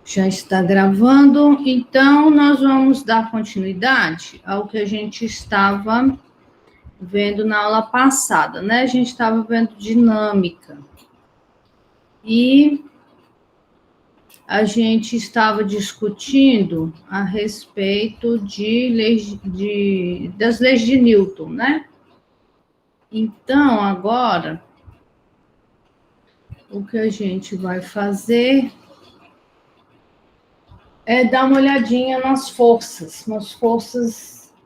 Já está gravando, então nós vamos dar continuidade ao que a gente estava vendo na aula passada, né? A gente estava vendo dinâmica. E a gente estava discutindo a respeito das leis de Newton, né? Então, agora, o que a gente vai fazer é dar uma olhadinha nas forças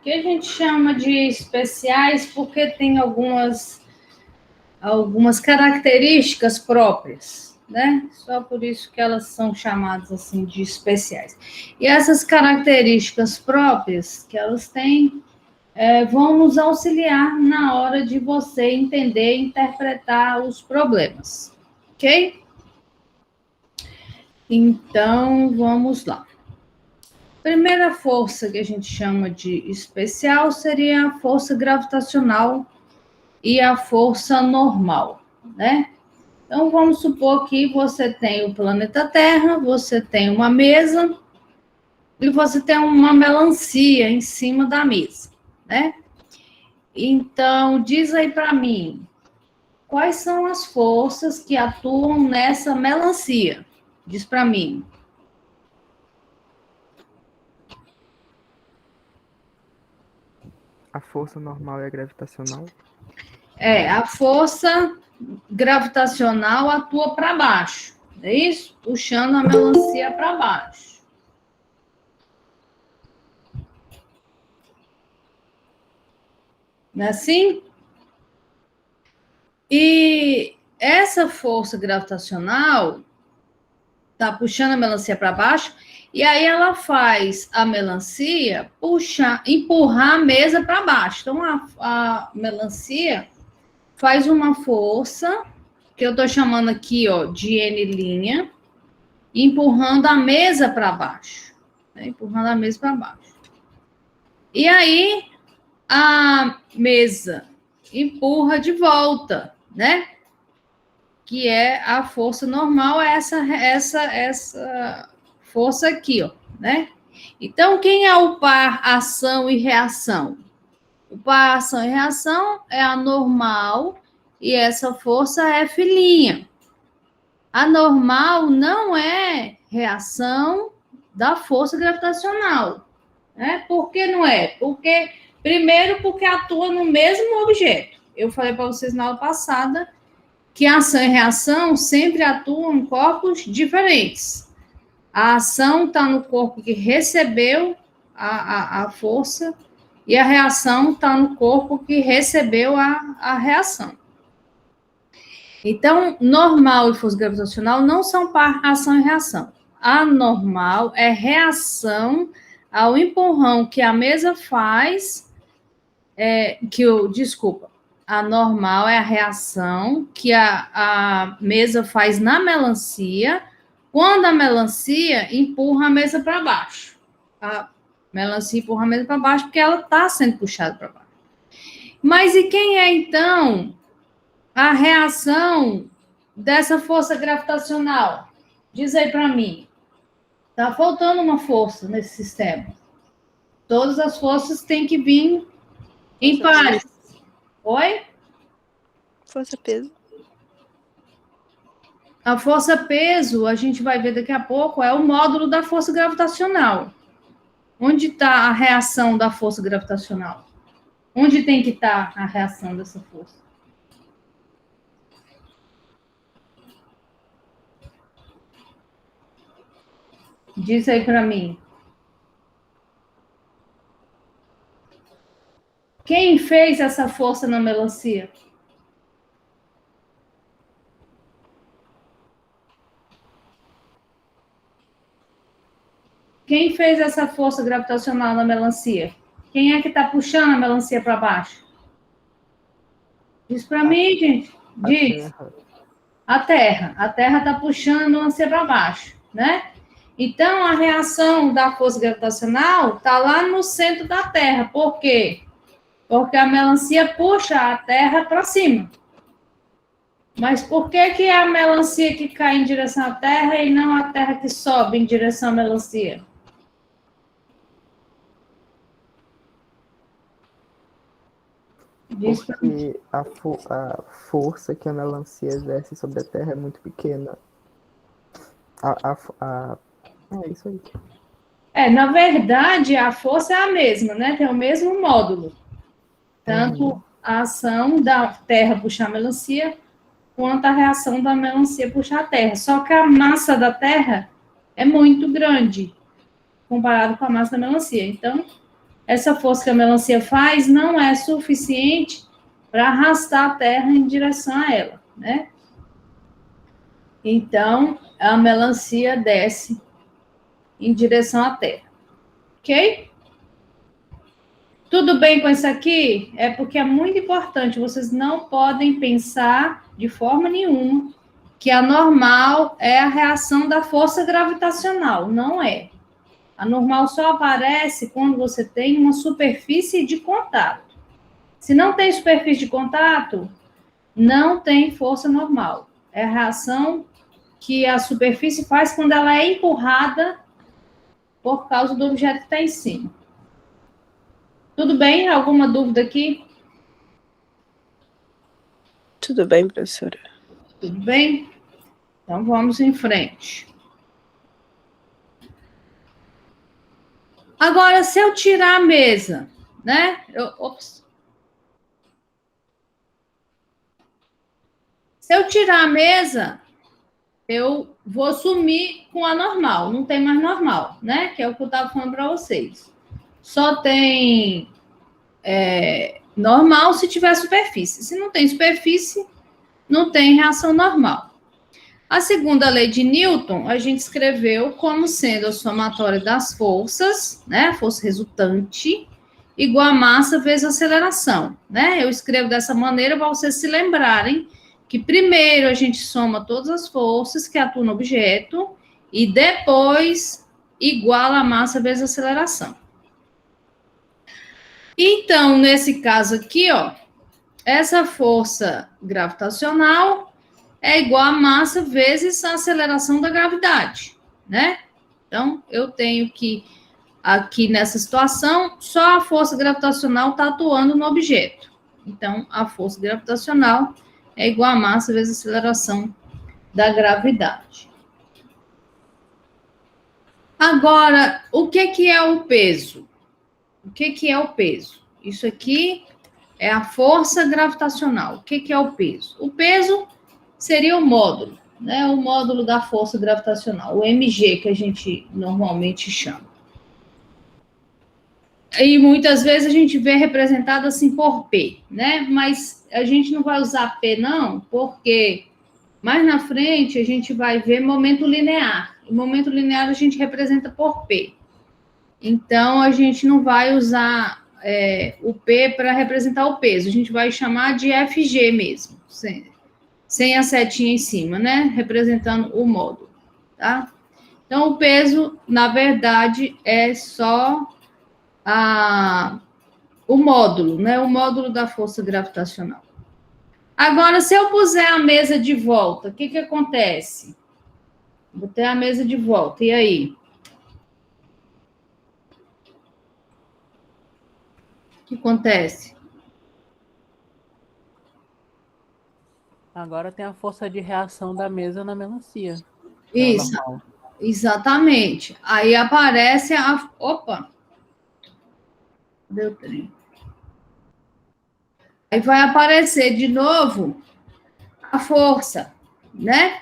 que a gente chama de especiais, porque tem algumas características próprias, né? Só por isso que elas são chamadas assim de especiais. E essas características próprias que elas têm vão nos auxiliar na hora de você entender e interpretar os problemas, ok? Então, vamos lá. Primeira força que a gente chama de especial seria a força gravitacional e a força normal, né? Então, vamos supor que você tem o planeta Terra, você tem uma mesa e você tem uma melancia em cima da mesa, né? Então, diz aí para mim, quais são as forças que atuam nessa melancia? Diz para mim. A força normal é a gravitacional? A força gravitacional atua para baixo, é isso? Puxando a melancia para baixo. Não é assim? E essa força gravitacional está puxando a melancia para baixo, e aí ela faz a melancia empurrar a mesa para baixo. Então, a melancia faz uma força, que eu estou chamando aqui ó, de N', empurrando a mesa para baixo. Né? Empurrando a mesa para baixo. E aí, a mesa empurra de volta, né? Que é a força normal, essa força aqui, ó, né? Então, quem é o par ação e reação? O par ação e reação é a normal e essa força é filhinha. A normal não é reação da força gravitacional, né? Por que não é? Primeiro, porque atua no mesmo objeto. Eu falei para vocês na aula passada que a ação e reação sempre atuam em corpos diferentes. A ação está no corpo que recebeu a força e a reação está no corpo que recebeu a reação. Então, normal e força gravitacional não são par ação e reação. A normal é reação ao empurrão que a mesa faz, a normal é a reação que a mesa faz na melancia, quando a melancia empurra a mesa para baixo. A melancia empurra a mesa para baixo porque ela está sendo puxada para baixo. Mas e quem é, então, a reação dessa força gravitacional? Diz aí para mim. Está faltando uma força nesse sistema. Todas as forças têm que vir em pares. Oi? Força-peso. A força-peso, a gente vai ver daqui a pouco, é o módulo da força gravitacional. Onde está a reação da força gravitacional? Onde tem que estar a reação dessa força? Diz aí para mim. Quem fez essa força na melancia? Quem fez essa força gravitacional na melancia? Quem é que está puxando a melancia para baixo? Diz para mim, gente. Diz. A Terra. A Terra está puxando a melancia para baixo, né? Então, a reação da força gravitacional está lá no centro da Terra. Por quê? Porque a melancia puxa a Terra para cima, Mas por que que é a melancia que cai em direção à Terra e não a Terra que sobe em direção à melancia? Diz pra mim. Porque a força que a melancia exerce sobre a Terra é muito pequena. A, a, a- É isso aí. Na verdade, a força é a mesma, né? Tem o mesmo módulo. Tanto a ação da Terra puxar a melancia, quanto a reação da melancia puxar a Terra. Só que a massa da Terra é muito grande, comparado com a massa da melancia. Então, essa força que a melancia faz não é suficiente para arrastar a Terra em direção a ela, né? Então, a melancia desce em direção à Terra, ok? Tudo bem com isso aqui? É porque é muito importante, vocês não podem pensar de forma nenhuma que a normal é a reação da força gravitacional, não é. A normal só aparece quando você tem uma superfície de contato. Se não tem superfície de contato, não tem força normal. É a reação que a superfície faz quando ela é empurrada por causa do objeto que está em cima. Tudo bem? Alguma dúvida aqui? Tudo bem, professora? Tudo bem? Então vamos em frente. Agora, se eu tirar a mesa, né? Se eu tirar a mesa, eu vou sumir com a normal. Não tem mais normal, né? Que é o que eu estava falando para vocês. Só tem normal se tiver superfície. Se não tem superfície, não tem reação normal. A segunda lei de Newton, a gente escreveu como sendo a somatória das forças, né? Força resultante, igual a massa vezes a aceleração, né? Eu escrevo dessa maneira para vocês se lembrarem que primeiro a gente soma todas as forças que atuam no objeto e depois iguala a massa vezes a aceleração. Então, nesse caso aqui, ó, essa força gravitacional é igual a massa vezes a aceleração da gravidade, né? Então, eu tenho que, aqui nessa situação, só a força gravitacional está atuando no objeto. Então, a força gravitacional é igual a massa vezes a aceleração da gravidade. Agora, o que é o peso? O que é o peso? Isso aqui é a força gravitacional. O que é o peso? O peso seria o módulo, né? O módulo da força gravitacional, o mg, que a gente normalmente chama. E muitas vezes a gente vê representado assim por P, né? Mas a gente não vai usar P, não, porque mais na frente a gente vai ver momento linear. E momento linear a gente representa por P. Então a gente não vai usar o P para representar o peso, a gente vai chamar de FG mesmo, sem a setinha em cima, né? Representando o módulo, tá? Então, o peso, na verdade, é só o módulo, né? O módulo da força gravitacional. Agora, se eu puser a mesa de volta, o que acontece? Botei a mesa de volta, e aí? O que acontece? Agora tem a força de reação da mesa na melancia. Isso, Normal. exatamente. Aí aparece a... Opa! Deu trem. Aí vai aparecer de novo a força, né?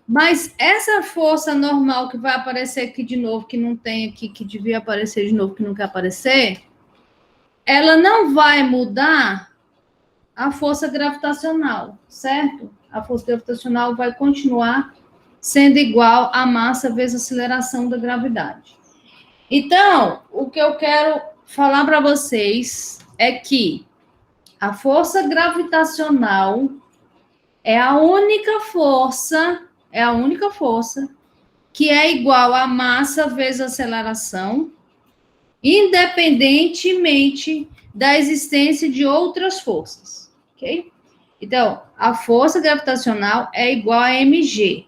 Mas essa força normal que vai aparecer aqui de novo, que não tem aqui, que devia aparecer de novo, que não quer aparecer, ela não vai mudar a força gravitacional, certo? A força gravitacional vai continuar sendo igual à massa vezes a aceleração da gravidade. Então, o que eu quero falar para vocês é que a força gravitacional é a única força que é igual a massa vezes a aceleração, independentemente da existência de outras forças, ok? Então, a força gravitacional é igual a mg.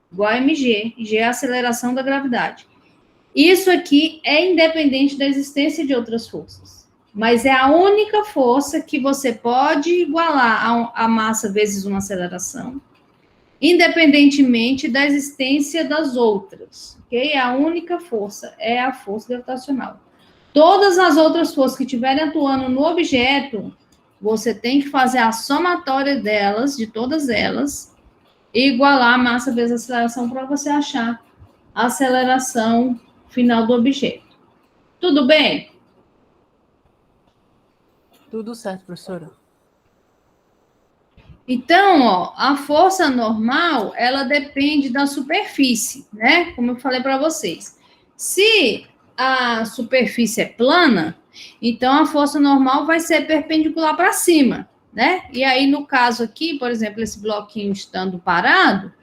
Igual a mg. G é a aceleração da gravidade. Isso aqui é independente da existência de outras forças. Mas é a única força que você pode igualar a massa vezes uma aceleração, independentemente da existência das outras. Ok? A única força é a força gravitacional. Todas as outras forças que estiverem atuando no objeto, você tem que fazer a somatória delas, de todas elas, e igualar a massa vezes a aceleração para você achar a aceleração final do objeto. Tudo bem? Tudo certo, professora. Então, ó, a força normal, ela depende da superfície, né? Como eu falei para vocês. Se a superfície é plana, então a força normal vai ser perpendicular para cima, né? E aí, no caso aqui, por exemplo, esse bloquinho estando parado,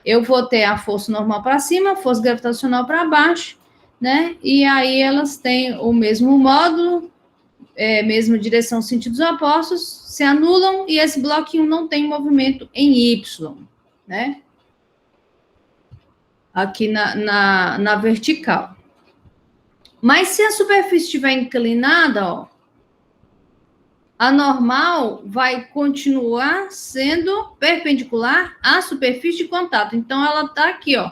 eu vou ter a força normal para cima, a força gravitacional para baixo, né? E aí elas têm o mesmo módulo, mesma direção, sentidos opostos, se anulam e esse bloquinho não tem movimento em Y, né? Aqui na vertical. Mas se a superfície estiver inclinada, ó, a normal vai continuar sendo perpendicular à superfície de contato. Então, ela está aqui, ó,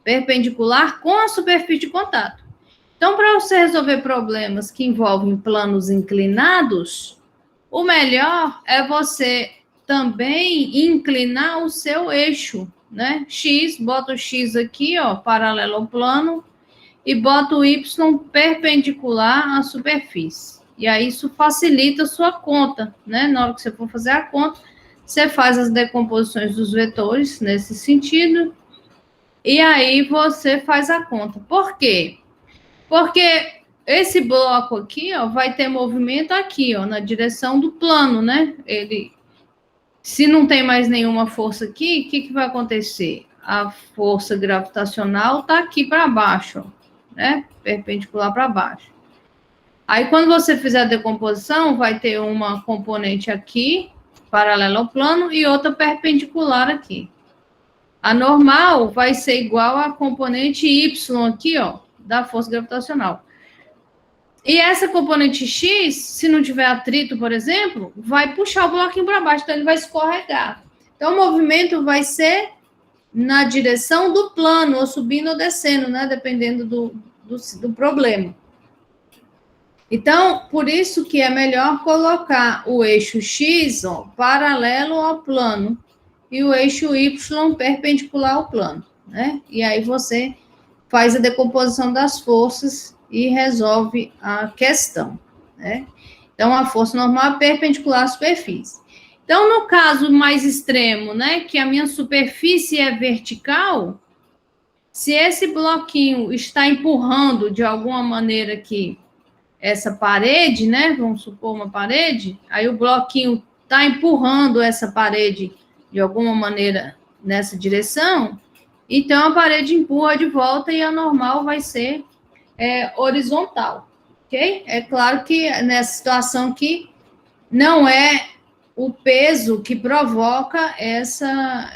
perpendicular com a superfície de contato. Então, para você resolver problemas que envolvem planos inclinados, o melhor é você também inclinar o seu eixo, né? X, bota o X aqui, ó, paralelo ao plano, e bota o Y perpendicular à superfície. E aí isso facilita a sua conta, né? Na hora que você for fazer a conta, você faz as decomposições dos vetores nesse sentido, e aí você faz a conta. Por quê? Porque esse bloco aqui, ó, vai ter movimento aqui, ó, na direção do plano, né? Se não tem mais nenhuma força aqui, o que vai acontecer? A força gravitacional está aqui para baixo, ó, né? Perpendicular para baixo. Aí, quando você fizer a decomposição, vai ter uma componente aqui, paralela ao plano, e outra perpendicular aqui. A normal vai ser igual à componente Y aqui, ó, da força gravitacional. E essa componente X, se não tiver atrito, por exemplo, vai puxar o bloquinho para baixo, então ele vai escorregar. Então, o movimento vai ser na direção do plano, ou subindo ou descendo, né? Dependendo do problema. Então, por isso que é melhor colocar o eixo X, ó, paralelo ao plano e o eixo Y perpendicular ao plano, né? E aí você faz a decomposição das forças e resolve a questão, né? Então, a força normal é perpendicular à superfície. Então, no caso mais extremo, né, que a minha superfície é vertical, se esse bloquinho está empurrando de alguma maneira aqui essa parede, né, vamos supor uma parede, aí o bloquinho está empurrando essa parede de alguma maneira nessa direção, então a parede empurra de volta e a normal vai ser horizontal, ok? É claro que nessa situação aqui não é o peso que provoca essa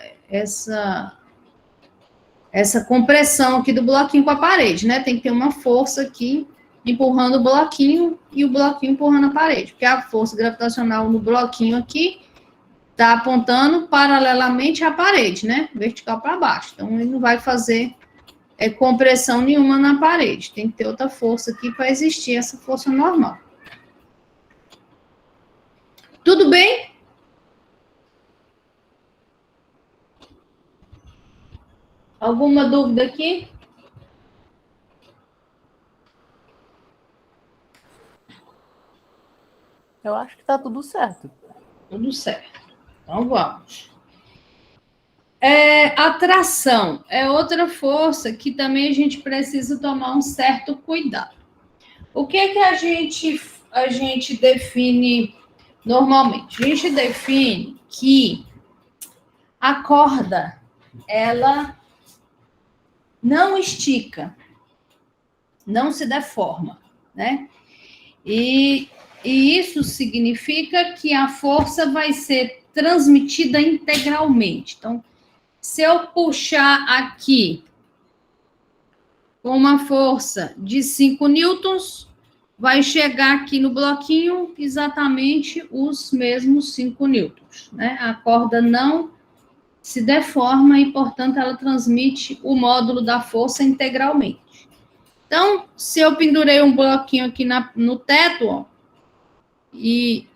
compressão aqui do bloquinho com a parede, né? Tem que ter uma força aqui empurrando o bloquinho e o bloquinho empurrando a parede, porque a força gravitacional no bloquinho aqui está apontando paralelamente à parede, né? Vertical para baixo. Então, ele não vai fazer compressão nenhuma na parede. Tem que ter outra força aqui para existir essa força normal. Tudo bem? Alguma dúvida aqui? Eu acho que tá tudo certo. Tudo certo. Então, vamos. Atração é outra força que também a gente precisa tomar um certo cuidado. O que é que a gente define normalmente? A gente define que a corda, ela não estica, não se deforma, né? E E isso significa que a força vai ser transmitida integralmente. Então, se eu puxar aqui com uma força de 5 newtons, vai chegar aqui no bloquinho exatamente os mesmos 5 newtons, né? A corda não se deforma e, portanto, ela transmite o módulo da força integralmente. Então, se eu pendurei um bloquinho aqui no teto, ó, e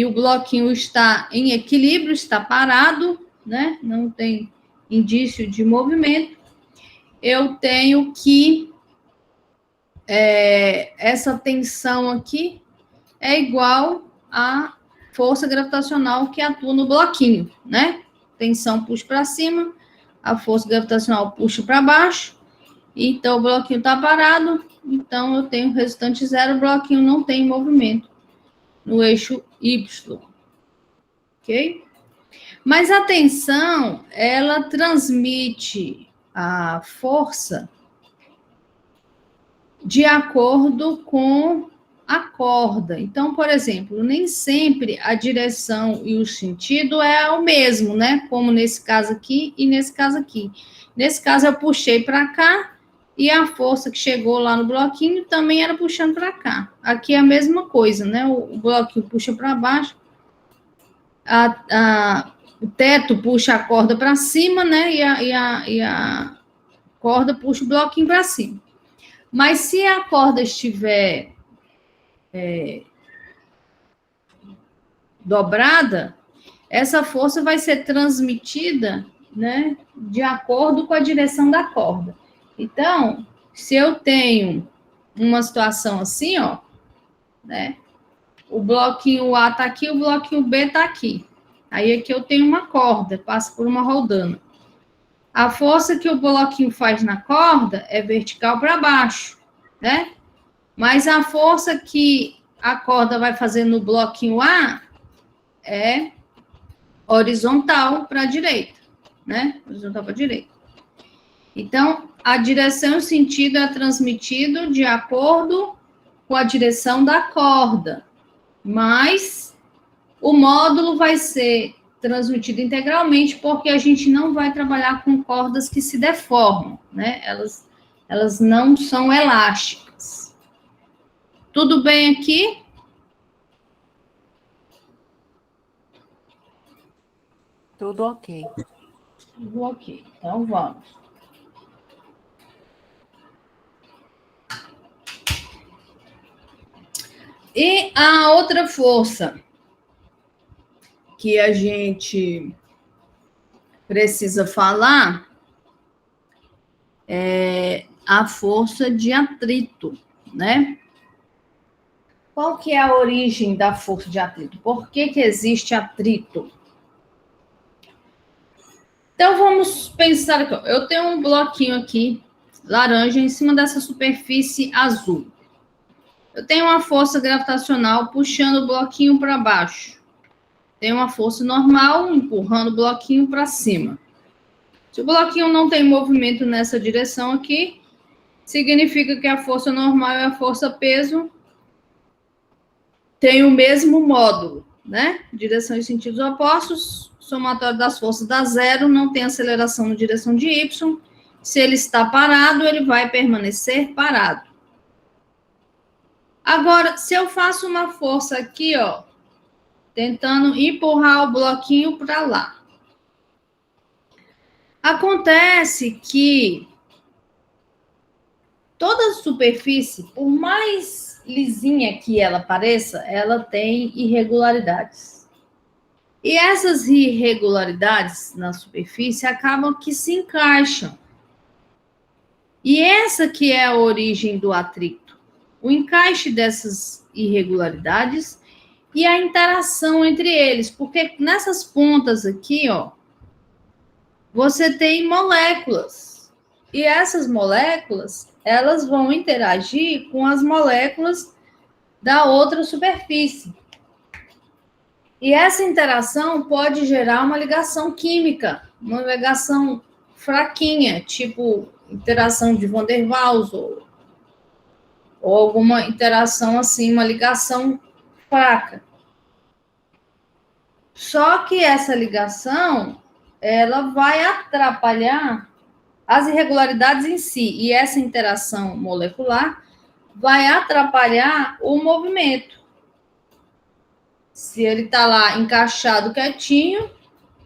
o bloquinho está em equilíbrio, está parado, né? Não tem indício de movimento, eu tenho que essa tensão aqui é igual à força gravitacional que atua no bloquinho, né? Tensão puxa para cima, a força gravitacional puxa para baixo, então o bloquinho está parado, então eu tenho resultante zero, o bloquinho não tem movimento no eixo Y, ok? Mas a tensão, ela transmite a força de acordo com a corda. Então, por exemplo, nem sempre a direção e o sentido é o mesmo, né? Como nesse caso aqui e nesse caso aqui. Nesse caso, eu puxei para cá e a força que chegou lá no bloquinho também era puxando para cá. Aqui é a mesma coisa, né? O bloquinho puxa para baixo, o teto puxa a corda para cima, né? E a corda puxa o bloquinho para cima. Mas se a corda estiver dobrada, essa força vai ser transmitida, né, de acordo com a direção da corda. Então, se eu tenho uma situação assim, ó, né, o bloquinho A está aqui, o bloquinho B está aqui. Aí aqui eu tenho uma corda, passa por uma roldana. A força que o bloquinho faz na corda é vertical para baixo, né? Mas a força que a corda vai fazer no bloquinho A é horizontal para a direita, né? Horizontal para a direita. Então, a direção e o sentido é transmitido de acordo com a direção da corda, mas o módulo vai ser transmitido integralmente porque a gente não vai trabalhar com cordas que se deformam, né? Elas não são elásticas. Tudo bem aqui? Tudo ok. Tudo ok. Então, vamos. E a outra força que a gente precisa falar é a força de atrito, né? Qual que é a origem da força de atrito? Por que existe atrito? Então, vamos pensar aqui. Eu tenho um bloquinho aqui, laranja, em cima dessa superfície azul. Eu tenho uma força gravitacional puxando o bloquinho para baixo. Tem uma força normal empurrando o bloquinho para cima. Se o bloquinho não tem movimento nessa direção aqui, significa que a força normal e a força peso têm o mesmo módulo, né? Direção e sentidos opostos, somatório das forças dá zero, não tem aceleração na direção de Y. Se ele está parado, ele vai permanecer parado. Agora, se eu faço uma força aqui, ó, tentando empurrar o bloquinho para lá. Acontece que toda superfície, por mais lisinha que ela pareça, ela tem irregularidades. E essas irregularidades na superfície acabam que se encaixam. E essa que é a origem do atrito. O encaixe dessas irregularidades e a interação entre eles, porque nessas pontas aqui, ó, você tem moléculas, e essas moléculas, elas vão interagir com as moléculas da outra superfície. E essa interação pode gerar uma ligação química, uma ligação fraquinha, tipo interação de Van der Waals, ou alguma interação assim, uma ligação fraca. Só que essa ligação, ela vai atrapalhar as irregularidades em si, e essa interação molecular vai atrapalhar o movimento. Se ele está lá encaixado quietinho,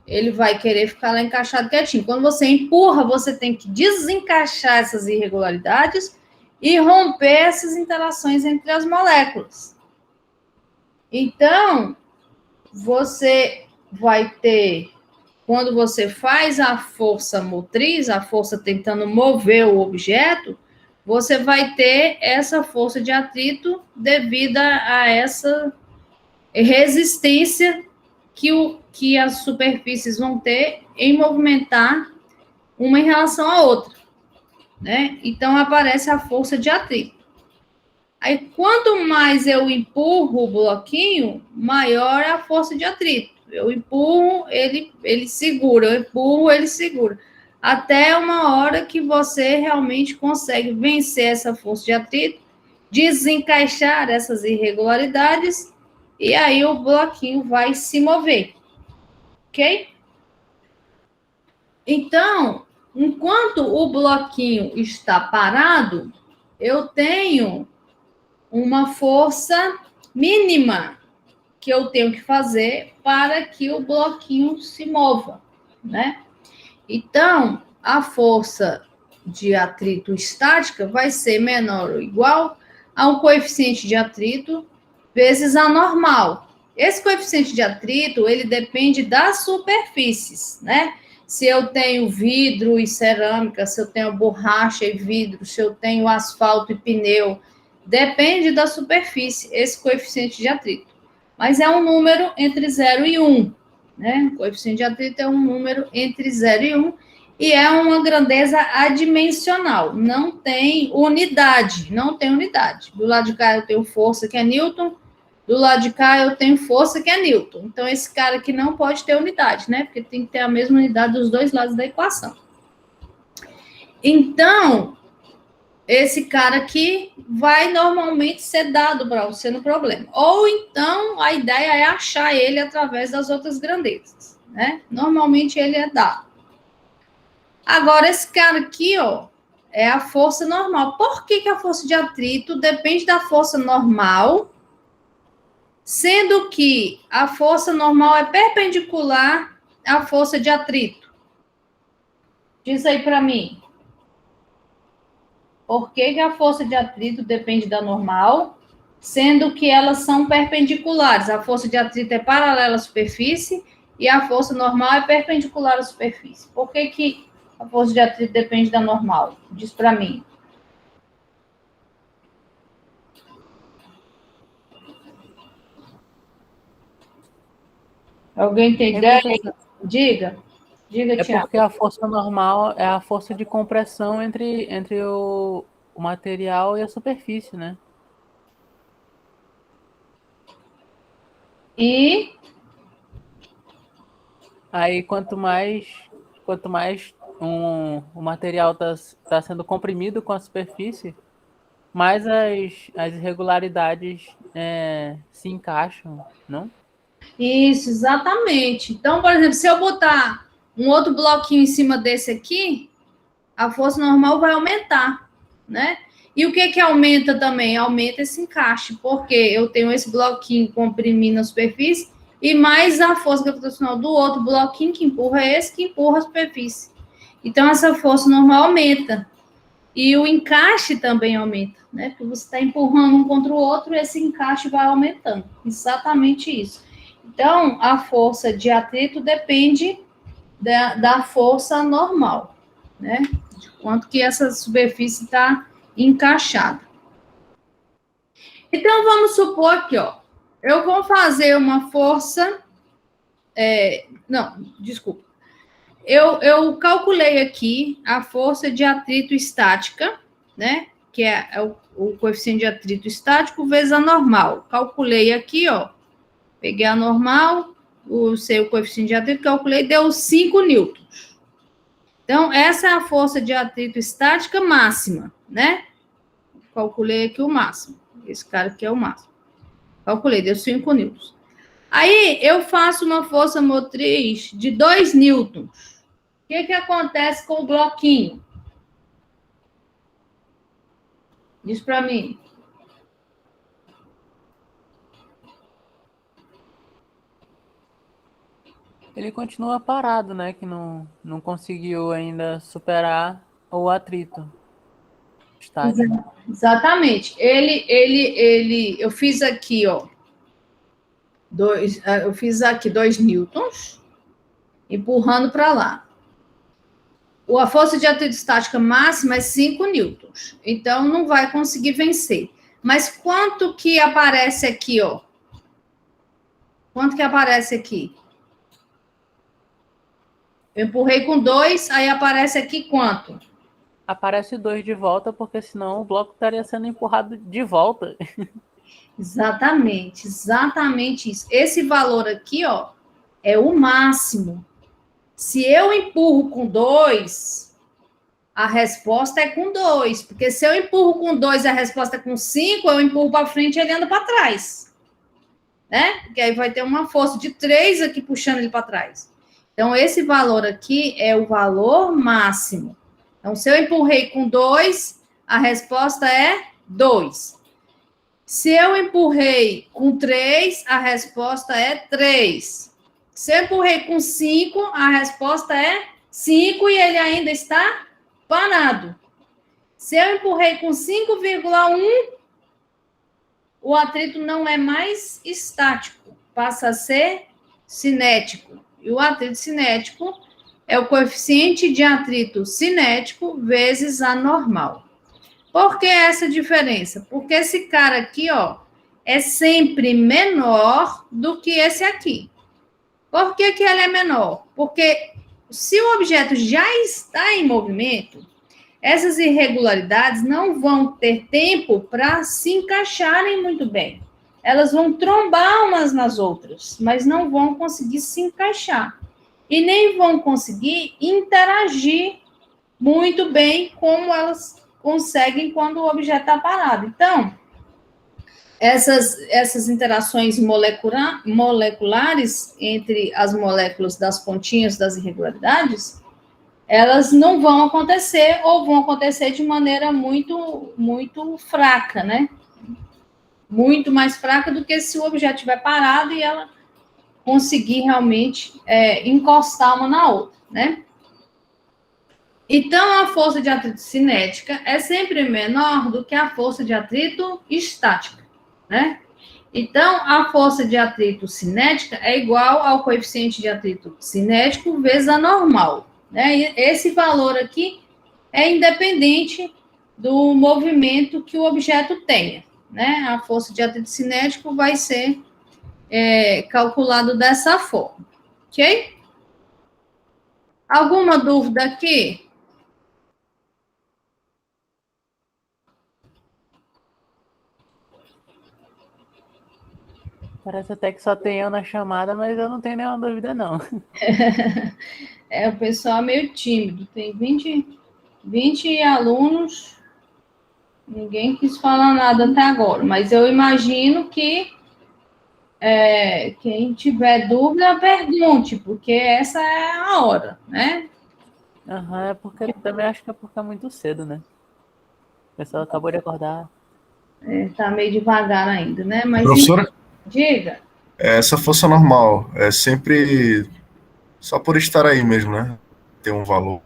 ele vai querer ficar lá encaixado quietinho. Quando você empurra, você tem que desencaixar essas irregularidades e romper essas interações entre as moléculas. Então, você vai ter, quando você faz a força motriz, a força tentando mover o objeto, você vai ter essa força de atrito devido a essa resistência que as superfícies vão ter em movimentar uma em relação à outra, né? Então, aparece a força de atrito. Aí, quanto mais eu empurro o bloquinho, maior é a força de atrito. Eu empurro, ele segura. Eu empurro, ele segura. Até uma hora que você realmente consegue vencer essa força de atrito, desencaixar essas irregularidades, e aí o bloquinho vai se mover. Ok? Então, enquanto o bloquinho está parado, eu tenho uma força mínima que eu tenho que fazer para que o bloquinho se mova, né? Então, a força de atrito estática vai ser menor ou igual ao coeficiente de atrito vezes a normal. Esse coeficiente de atrito, ele depende das superfícies, né? Se eu tenho vidro e cerâmica, se eu tenho borracha e vidro, se eu tenho asfalto e pneu, depende da superfície, esse coeficiente de atrito. Mas é um número entre 0 e 1, né? O coeficiente de atrito é um número entre 0 e 1, e é uma grandeza adimensional, não tem unidade, Do lado de cá eu tenho força, que é Newton, do lado de cá eu tenho força, que é Newton. Então, esse cara aqui não pode ter unidade, né? Porque tem que ter a mesma unidade dos dois lados da equação. Então, esse cara aqui vai normalmente ser dado para você no problema. Ou então, a ideia é achar ele através das outras grandezas, né? Normalmente ele é dado. Agora, esse cara aqui, ó, é a força normal. Por que a força de atrito depende da força normal, sendo que a força normal é perpendicular à força de atrito? Diz aí para mim. Por que a força de atrito depende da normal, sendo que elas são perpendiculares? A força de atrito é paralela à superfície e a força normal é perpendicular à superfície. Por que a força de atrito depende da normal? Diz para mim. Alguém tem ideia? Diga, Tiago. Porque a força normal é a força de compressão entre o material e a superfície, né? E aí, quanto mais o material está sendo comprimido com a superfície, mais as irregularidades se encaixam, não? isso, exatamente. Então, por exemplo, se eu botar um outro bloquinho em cima desse aqui, a força normal vai aumentar, né? E o que aumenta também? Aumenta esse encaixe, porque eu tenho esse bloquinho comprimindo a superfície e mais a força gravitacional do outro bloquinho que empurra esse, que empurra a superfície. Então, essa força normal aumenta. E o encaixe também aumenta, né? Porque você está empurrando um contra o outro, esse encaixe vai aumentando. Exatamente isso. Então, a força de atrito depende da força normal, né? De quanto que essa superfície está encaixada. Então, vamos supor aqui, ó. Eu vou fazer uma força... Eu calculei aqui a força de atrito estática, né? Que é o coeficiente de atrito estático vezes a normal. Calculei aqui, ó. Peguei a normal, o coeficiente de atrito, calculei, deu 5 newtons. Então, essa é a força de atrito estática máxima, né? Calculei aqui o máximo. Esse cara aqui é o máximo. Calculei, deu 5 newtons. Aí, eu faço uma força motriz de 2 newtons. O que acontece com o bloquinho? Diz para mim. Ele continua parado, né? Que não conseguiu ainda superar o atrito estático. Exatamente. Eu fiz aqui, ó. Eu fiz aqui 2 newtons, empurrando para lá. A força de atrito estática máxima é 5 newtons. Então, não vai conseguir vencer. Mas quanto que aparece aqui, ó? Quanto que aparece aqui? Eu empurrei com 2, aí aparece aqui quanto? Aparece 2 de volta, porque senão o bloco estaria sendo empurrado de volta. Exatamente isso. Esse valor aqui, ó, é o máximo. Se eu empurro com 2, a resposta é com 2. Porque se eu empurro com 2 e a resposta é com 5, eu empurro para frente e ele anda para trás. Né? Porque aí vai ter uma força de 3 aqui puxando ele para trás. Então, esse valor aqui é o valor máximo. Então, se eu empurrei com 2, a resposta é 2. Se eu empurrei com 3, a resposta é 3. Se eu empurrei com 5, a resposta é 5 e ele ainda está parado. Se eu empurrei com 5,1, o atrito não é mais estático, passa a ser cinético. E o atrito cinético é o coeficiente de atrito cinético vezes a normal. Por que essa diferença? Porque esse cara aqui, ó, é sempre menor do que esse aqui. Por que ele é menor? Porque se o objeto já está em movimento, essas irregularidades não vão ter tempo para se encaixarem muito bem. Elas vão trombar umas nas outras, mas não vão conseguir se encaixar. E nem vão conseguir interagir muito bem como elas conseguem quando o objeto está parado. Então, essas interações moleculares entre as moléculas das pontinhas das irregularidades, elas não vão acontecer ou vão acontecer de maneira muito, muito fraca, né? Muito mais fraca do que se o objeto estiver parado e ela conseguir realmente encostar uma na outra, né? Então, a força de atrito cinética é sempre menor do que a força de atrito estática, né? Então, a força de atrito cinética é igual ao coeficiente de atrito cinético vezes a normal, né? E esse valor aqui é independente do movimento que o objeto tenha, né? A força de atrito cinético vai ser calculado dessa forma, ok? Alguma dúvida aqui? Parece até que só tem eu na chamada, mas eu não tenho nenhuma dúvida, não. O pessoal é meio tímido, tem 20 alunos, ninguém quis falar nada até agora, mas eu imagino que quem tiver dúvida, pergunte, porque essa é a hora, né? É porque também acho que é porque é muito cedo, né? O pessoal acabou de acordar. Tá meio devagar ainda, né? Mas Professora, diga. essa força normal é sempre só por estar aí mesmo, né? Tem um valor.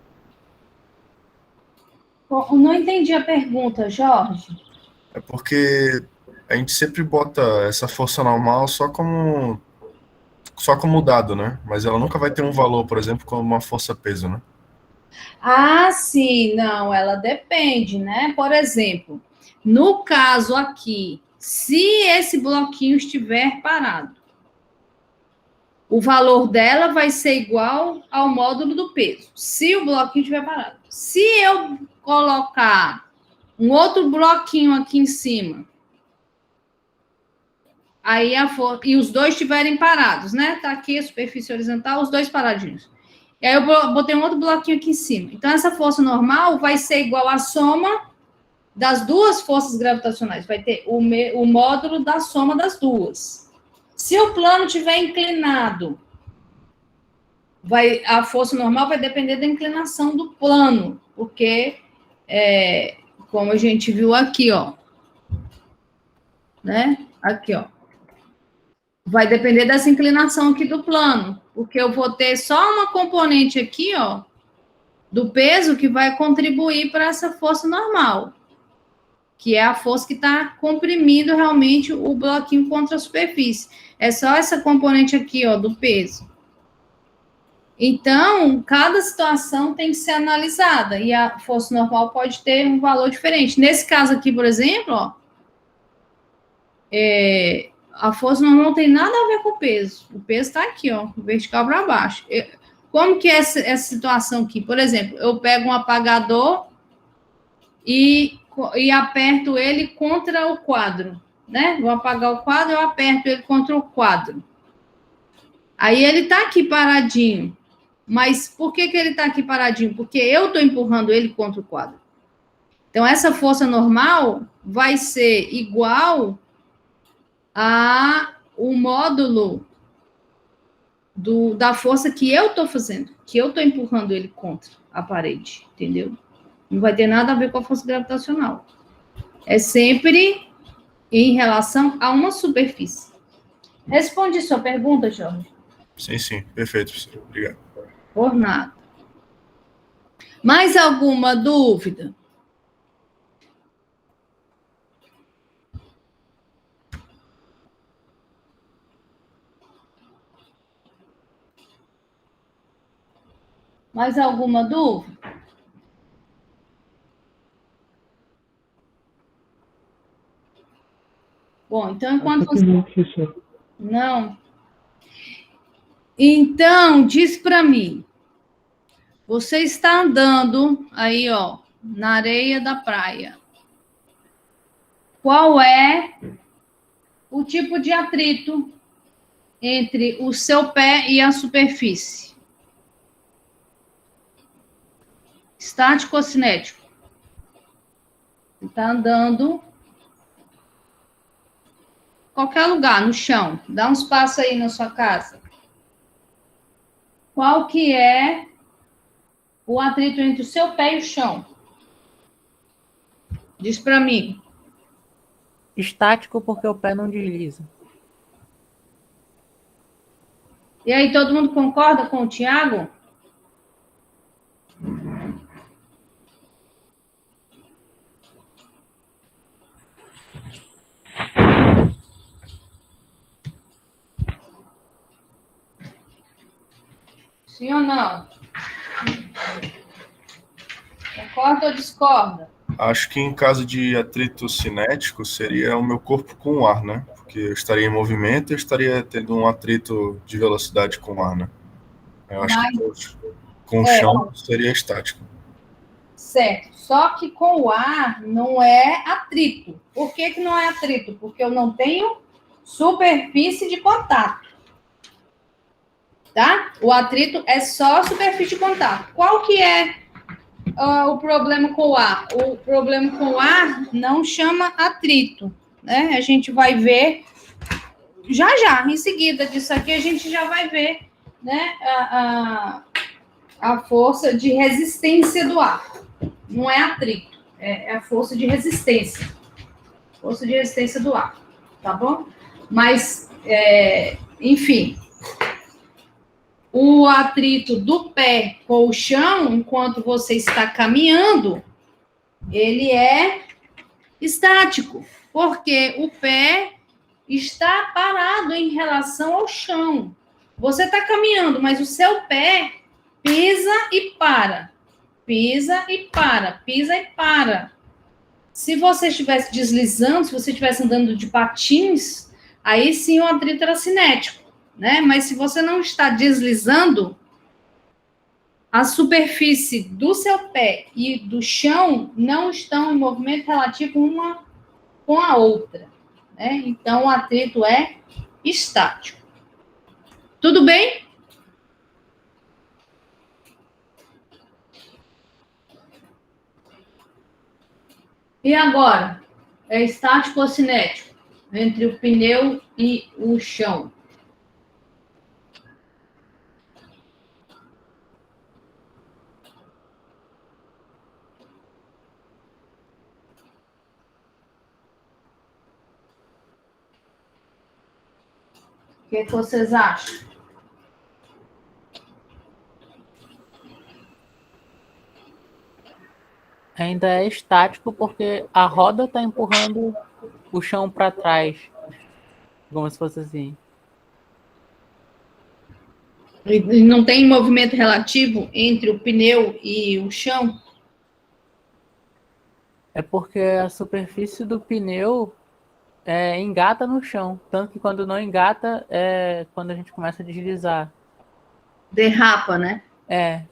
Não entendi a pergunta, Jorge. É porque a gente sempre bota essa força normal só como dado, né? Mas ela nunca vai ter um valor, por exemplo, como uma força-peso, né? Ah, sim, não, ela depende, né? Por exemplo, no caso aqui, se esse bloquinho estiver parado, o valor dela vai ser igual ao módulo do peso, se o bloquinho estiver parado. Se eu colocar um outro bloquinho aqui em cima, aí e os dois estiverem parados, né? Tá aqui a superfície horizontal, os dois paradinhos. E aí eu botei um outro bloquinho aqui em cima. Então, essa força normal vai ser igual à soma das duas forças gravitacionais, vai ter o módulo da soma das duas. Se o plano estiver inclinado, a força normal vai depender da inclinação do plano, porque, como a gente viu aqui, ó, né? Aqui, ó. Vai depender dessa inclinação aqui do plano, porque eu vou ter só uma componente aqui, ó, do peso que vai contribuir para essa força normal, que é a força que está comprimindo realmente o bloquinho contra a superfície. É só essa componente aqui, ó, do peso. Então, cada situação tem que ser analisada, e a força normal pode ter um valor diferente. Nesse caso aqui, por exemplo, ó, a força não tem nada a ver com o peso. O peso está aqui, ó, vertical para baixo. Como que é essa situação aqui? Por exemplo, eu pego um apagador e aperto ele contra o quadro, né? Vou apagar o quadro, eu aperto ele contra o quadro. Aí ele está aqui paradinho. Mas por que ele está aqui paradinho? Porque eu estou empurrando ele contra o quadro. Então, essa força normal vai ser igual o módulo da força que eu estou fazendo, que eu estou empurrando ele contra a parede, entendeu? Não vai ter nada a ver com a força gravitacional. É sempre em relação a uma superfície. Respondi sua pergunta, Jorge? Sim, perfeito, professor. Obrigado. Por nada. Mais alguma dúvida? Mais alguma dúvida? Bom, então enquanto você... Não. Então, diz para mim. Você está andando aí, ó, na areia da praia. Qual é o tipo de atrito entre o seu pé e a superfície? Estático ou cinético? Você está andando em qualquer lugar, no chão. Dá uns passos aí na sua casa. Qual que é o atrito entre o seu pé e o chão? Diz para mim. Estático porque o pé não desliza. E aí, todo mundo concorda com o Tiago? Sim ou não? Concorda ou discorda? Acho que em caso de atrito cinético seria o meu corpo com o ar, né? Porque eu estaria em movimento e eu estaria tendo um atrito de velocidade com o ar, né? Eu acho que com o chão seria estático. Certo. Só que com o ar não é atrito. Por que não é atrito? Porque eu não tenho superfície de contato. Tá? O atrito é só superfície de contato. Qual que é o problema com o ar? O problema com o ar não chama atrito, né? A gente vai ver já, em seguida disso aqui, a gente já vai ver, né, a força de resistência do ar. Não é atrito, é a força de resistência. Força de resistência do ar, tá bom? Mas, enfim, o atrito do pé com o chão, enquanto você está caminhando, ele é estático, porque o pé está parado em relação ao chão. Você está caminhando, mas o seu pé pisa e para. Pisa e para, pisa e para. Se você estivesse deslizando, se você estivesse andando de patins, aí sim o atrito era cinético, né? Mas se você não está deslizando, a superfície do seu pé e do chão não estão em movimento relativo uma com a outra, né? Então o atrito é estático. Tudo bem? E agora? É estático ou cinético? Entre o pneu e o chão. O que vocês acham? Ainda é estático porque a roda está empurrando o chão para trás, como se fosse assim. E não tem movimento relativo entre o pneu e o chão? É porque a superfície do pneu engata no chão, tanto que quando não engata é quando a gente começa a deslizar. Derrapa, né? É,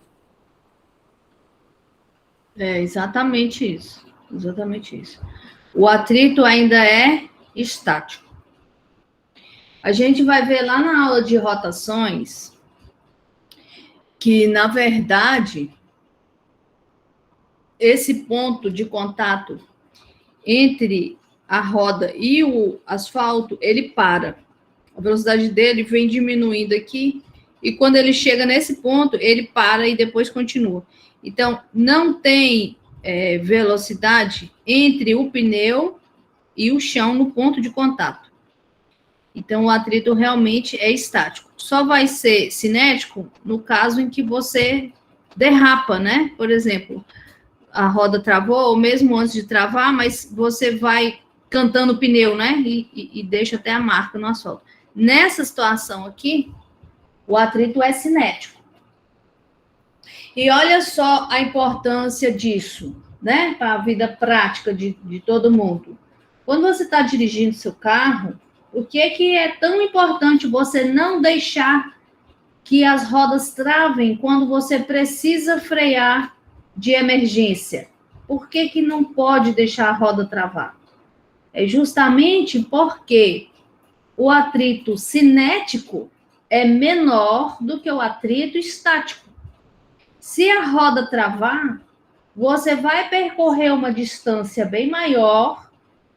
É exatamente isso. Exatamente isso. O atrito ainda é estático. A gente vai ver lá na aula de rotações que, na verdade, esse ponto de contato entre a roda e o asfalto, ele para. A velocidade dele vem diminuindo aqui, e quando ele chega nesse ponto, ele para e depois continua. Então, não tem velocidade entre o pneu e o chão no ponto de contato. Então, o atrito realmente é estático. Só vai ser cinético no caso em que você derrapa, né? Por exemplo, a roda travou, ou mesmo antes de travar, mas você vai cantando o pneu, né? E deixa até a marca no asfalto. Nessa situação aqui, o atrito é cinético. E olha só a importância disso, né? Para a vida prática de todo mundo. Quando você está dirigindo seu carro, por que é tão importante você não deixar que as rodas travem quando você precisa frear de emergência? Por que não pode deixar a roda travar? É justamente porque o atrito cinético é menor do que o atrito estático. Se a roda travar, você vai percorrer uma distância bem maior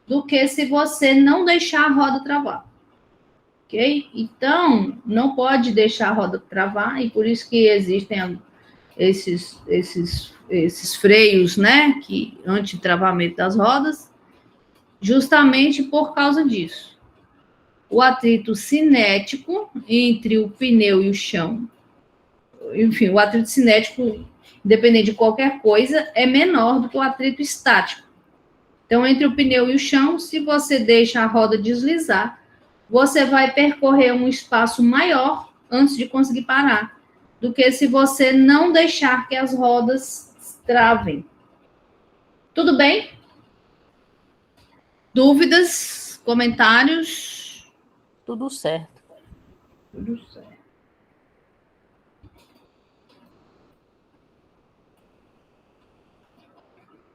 do que se você não deixar a roda travar. Ok? Então, não pode deixar a roda travar, e por isso que existem esses freios, né, que anti-travamento das rodas, justamente por causa disso. O atrito cinético entre o pneu e o chão, enfim, o atrito cinético, independente de qualquer coisa, é menor do que o atrito estático. Então, entre o pneu e o chão, se você deixa a roda deslizar, você vai percorrer um espaço maior antes de conseguir parar, do que se você não deixar que as rodas travem. Tudo bem? Dúvidas? Comentários? tudo certo. Tudo certo.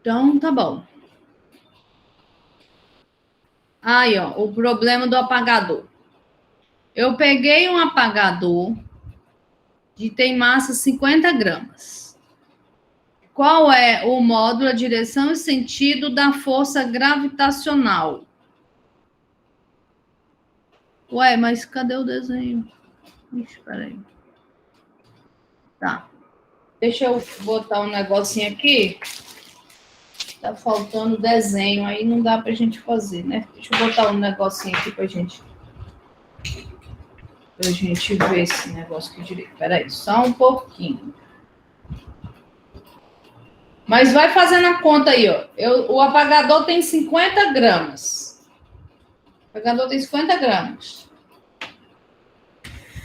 Então, tá bom. Aí, ó, o problema do apagador. Eu peguei um apagador que tem massa 50 gramas. Qual é o módulo, a direção e sentido da força gravitacional? Ué, mas cadê o desenho? Ixi, peraí. Tá. Deixa eu botar um negocinho aqui. Tá faltando desenho, aí não dá pra gente fazer, né? Deixa eu botar um negocinho aqui pra gente ver esse negócio aqui direito. Peraí, só um pouquinho. Mas vai fazendo a conta aí, ó. O apagador tem 50 gramas. O apagador tem 50 gramas.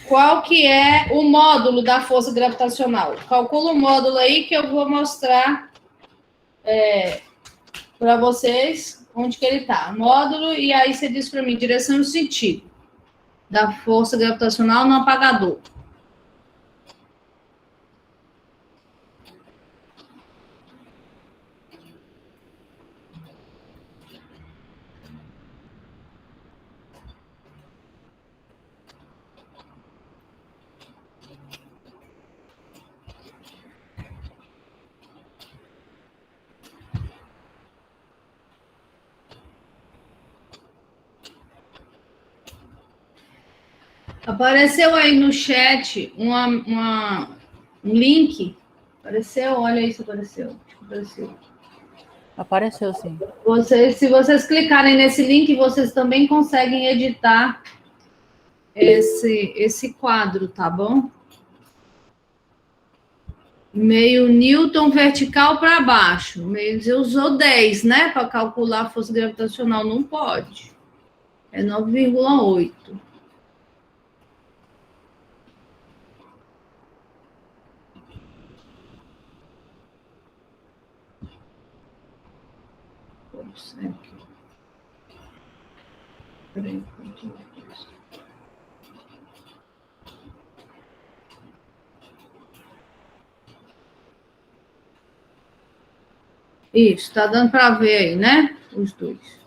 Qual que é o módulo da força gravitacional? Calcula o módulo aí que eu vou mostrar para vocês onde que ele está. Módulo, e aí você diz para mim direção e sentido da força gravitacional no apagador. Apareceu aí no chat um link. Apareceu? Olha aí se apareceu. Apareceu. Apareceu, sim. Se vocês clicarem nesse link, vocês também conseguem editar esse quadro, tá bom? Meio Newton vertical para baixo. Você usou 10, né? Para calcular a força gravitacional. Não pode. É 9,8. Peraí. Isso, tá dando para ver aí, né? Os dois.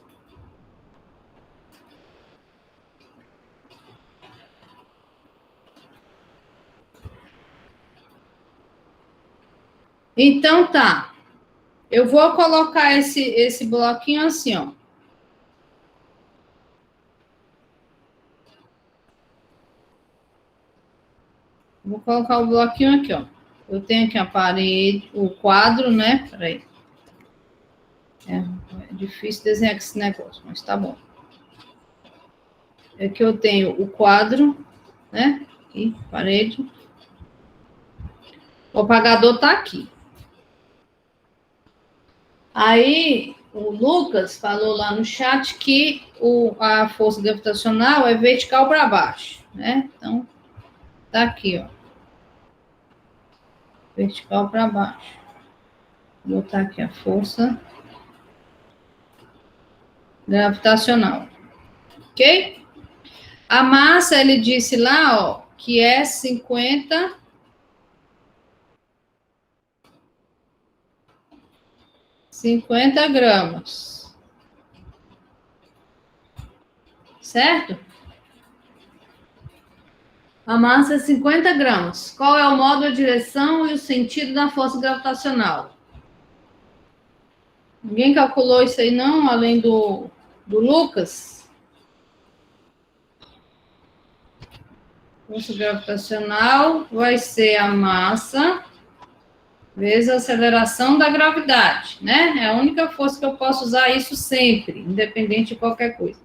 Então tá. Eu vou colocar esse bloquinho assim, ó. Vou colocar o bloquinho aqui, ó. Eu tenho aqui a parede, o quadro, né? Peraí. É difícil desenhar esse negócio, mas tá bom. É que eu tenho o quadro, né? Aqui, parede. O apagador tá aqui. Aí, o Lucas falou lá no chat que a força gravitacional é vertical para baixo, né? Então, tá aqui, ó. Vertical para baixo. Vou botar aqui a força gravitacional. Ok? A massa, ele disse lá, ó, que é 50 gramas. Certo? A massa é 50 gramas. Qual é o modo, a direção e o sentido da força gravitacional? Ninguém calculou isso aí, não? Além do Lucas? Força gravitacional vai ser a massa vezes a aceleração da gravidade, né? É a única força que eu posso usar isso sempre, independente de qualquer coisa.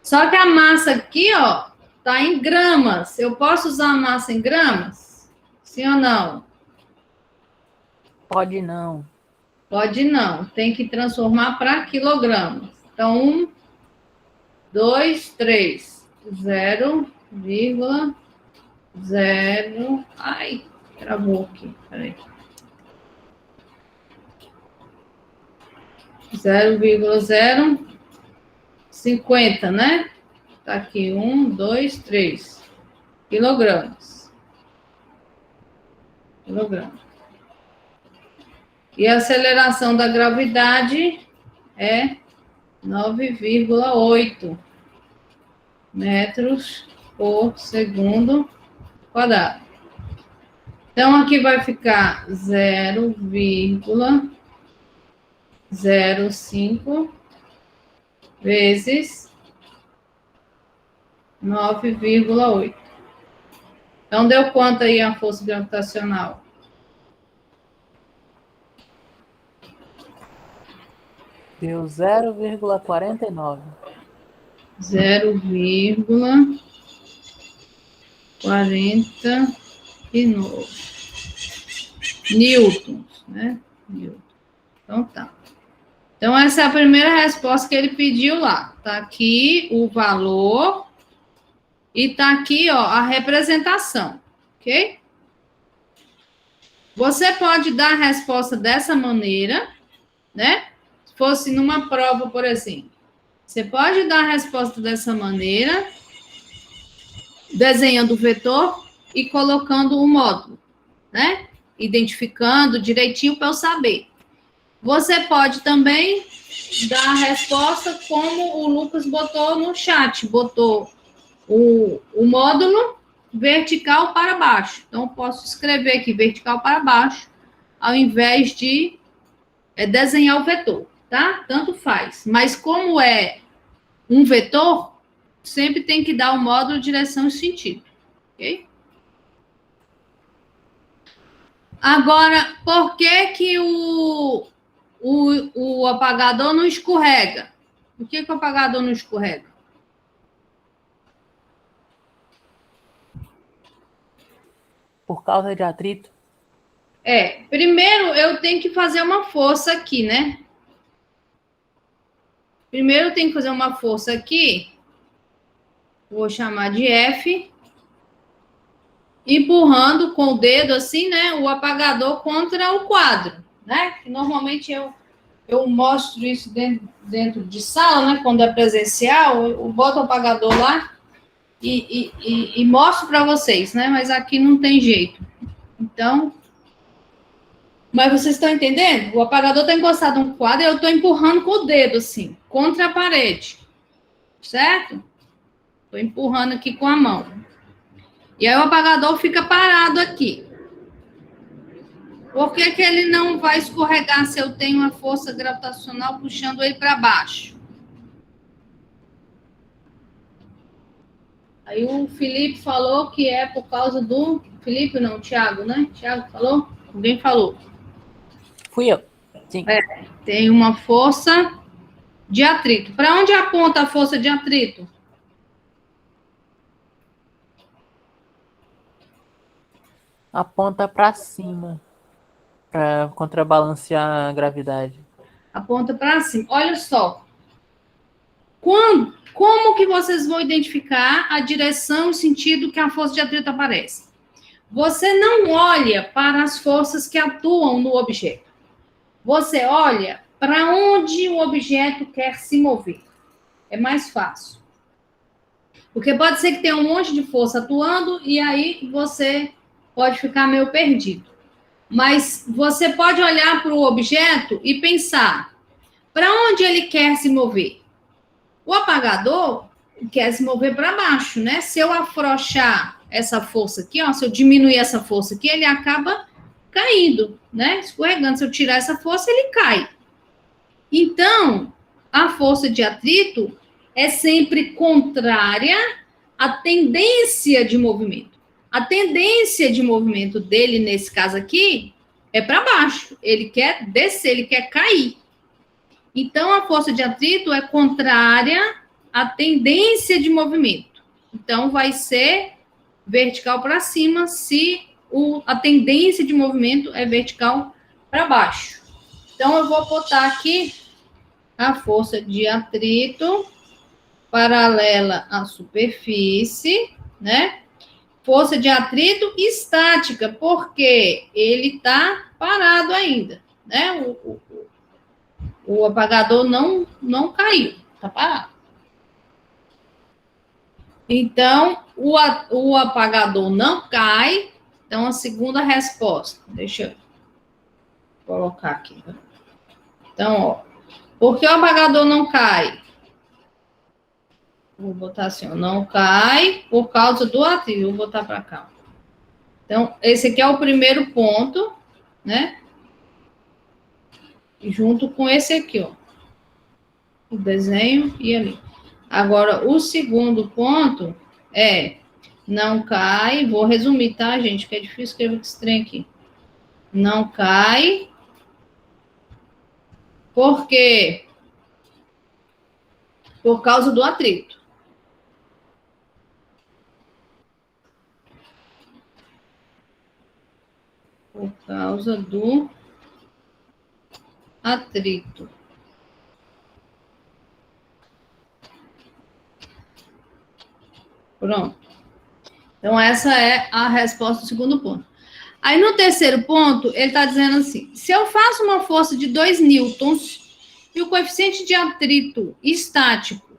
Só que a massa aqui, ó, tá em gramas. Eu posso usar a massa em gramas? Sim ou não? Pode não. Pode não. Tem que transformar para quilogramas. Então, 1, 2, 3. 0,0. Ai, travou aqui. Peraí. 0,050, né? Tá aqui, 1, 2, 3 quilogramas. E a aceleração da gravidade é 9,8 metros por segundo quadrado. Então, aqui vai ficar 0,05 vezes 9,8. Então, deu quanto aí a força gravitacional? Deu 0,49. 0,49 newtons, né? Newton. Então, tá. Então, essa é a primeira resposta que ele pediu lá. Tá aqui o valor e tá aqui, ó, a representação, ok? Você pode dar a resposta dessa maneira, né? Se fosse numa prova, por exemplo. Você pode dar a resposta dessa maneira, desenhando o vetor e colocando o módulo, né? Identificando direitinho para eu saber. Você pode também dar a resposta como o Lucas botou no chat, botou o módulo vertical para baixo. Então, eu posso escrever aqui vertical para baixo, ao invés de desenhar o vetor, tá? Tanto faz. Mas como é um vetor, sempre tem que dar o módulo direção e sentido. Ok? Agora, por que o apagador não escorrega? Por que o apagador não escorrega? Por causa de atrito. Primeiro eu tenho que fazer uma força aqui, né? Primeiro eu tenho que fazer uma força aqui. Vou chamar de F. Empurrando com o dedo assim, né? O apagador contra o quadro, né? Que normalmente eu mostro isso dentro de sala, né? Quando é presencial, eu boto o apagador lá e mostro para vocês, né? Mas aqui não tem jeito. Então, mas vocês estão entendendo? O apagador está encostado no quadro e eu estou empurrando com o dedo, assim, contra a parede. Certo? Estou empurrando aqui com a mão. E aí o apagador fica parado aqui. Por que ele não vai escorregar se eu tenho uma força gravitacional puxando ele para baixo? Aí o Felipe falou que é por causa do... Felipe não, Thiago, né? Thiago falou? Alguém falou? Fui eu. Sim. Tem uma força de atrito. Para onde aponta a força de atrito? Aponta para cima. Para contrabalancear a gravidade. Aponta para cima. Olha só. Como que vocês vão identificar a direção e sentido que a força de atrito aparece? Você não olha para as forças que atuam no objeto. Você olha para onde o objeto quer se mover. É mais fácil. Porque pode ser que tenha um monte de força atuando e aí você pode ficar meio perdido. Mas você pode olhar para o objeto e pensar para onde ele quer se mover. O apagador quer se mover para baixo, né? Se eu afrouxar essa força aqui, ó, se eu diminuir essa força aqui, ele acaba caindo, né? Escorregando. Se eu tirar essa força, ele cai. Então, a força de atrito é sempre contrária à tendência de movimento. A tendência de movimento dele, nesse caso aqui, é para baixo. Ele quer descer, ele quer cair. Então, a força de atrito é contrária à tendência de movimento. Então, vai ser vertical para cima se a tendência de movimento é vertical para baixo. Então, eu vou botar aqui a força de atrito paralela à superfície, né? Força de atrito estática, porque ele está parado ainda, né? O apagador não caiu, está parado. Então, o apagador não cai. Então, a segunda resposta. Deixa eu colocar aqui. Então, ó. Por que o apagador não cai? Vou botar assim, ó. Não cai por causa do atrito. Vou botar para cá. Então, esse aqui é o primeiro ponto, né? Junto com esse aqui, ó. O desenho e ali. Agora, o segundo ponto é não cai. Vou resumir, tá, gente? Que é difícil escrever esse trem aqui. Não cai. Por quê? Por causa do atrito. Por causa do atrito. Pronto. Então, essa é a resposta do segundo ponto. Aí, no terceiro ponto, ele está dizendo assim, se eu faço uma força de 2 newtons e o coeficiente de atrito estático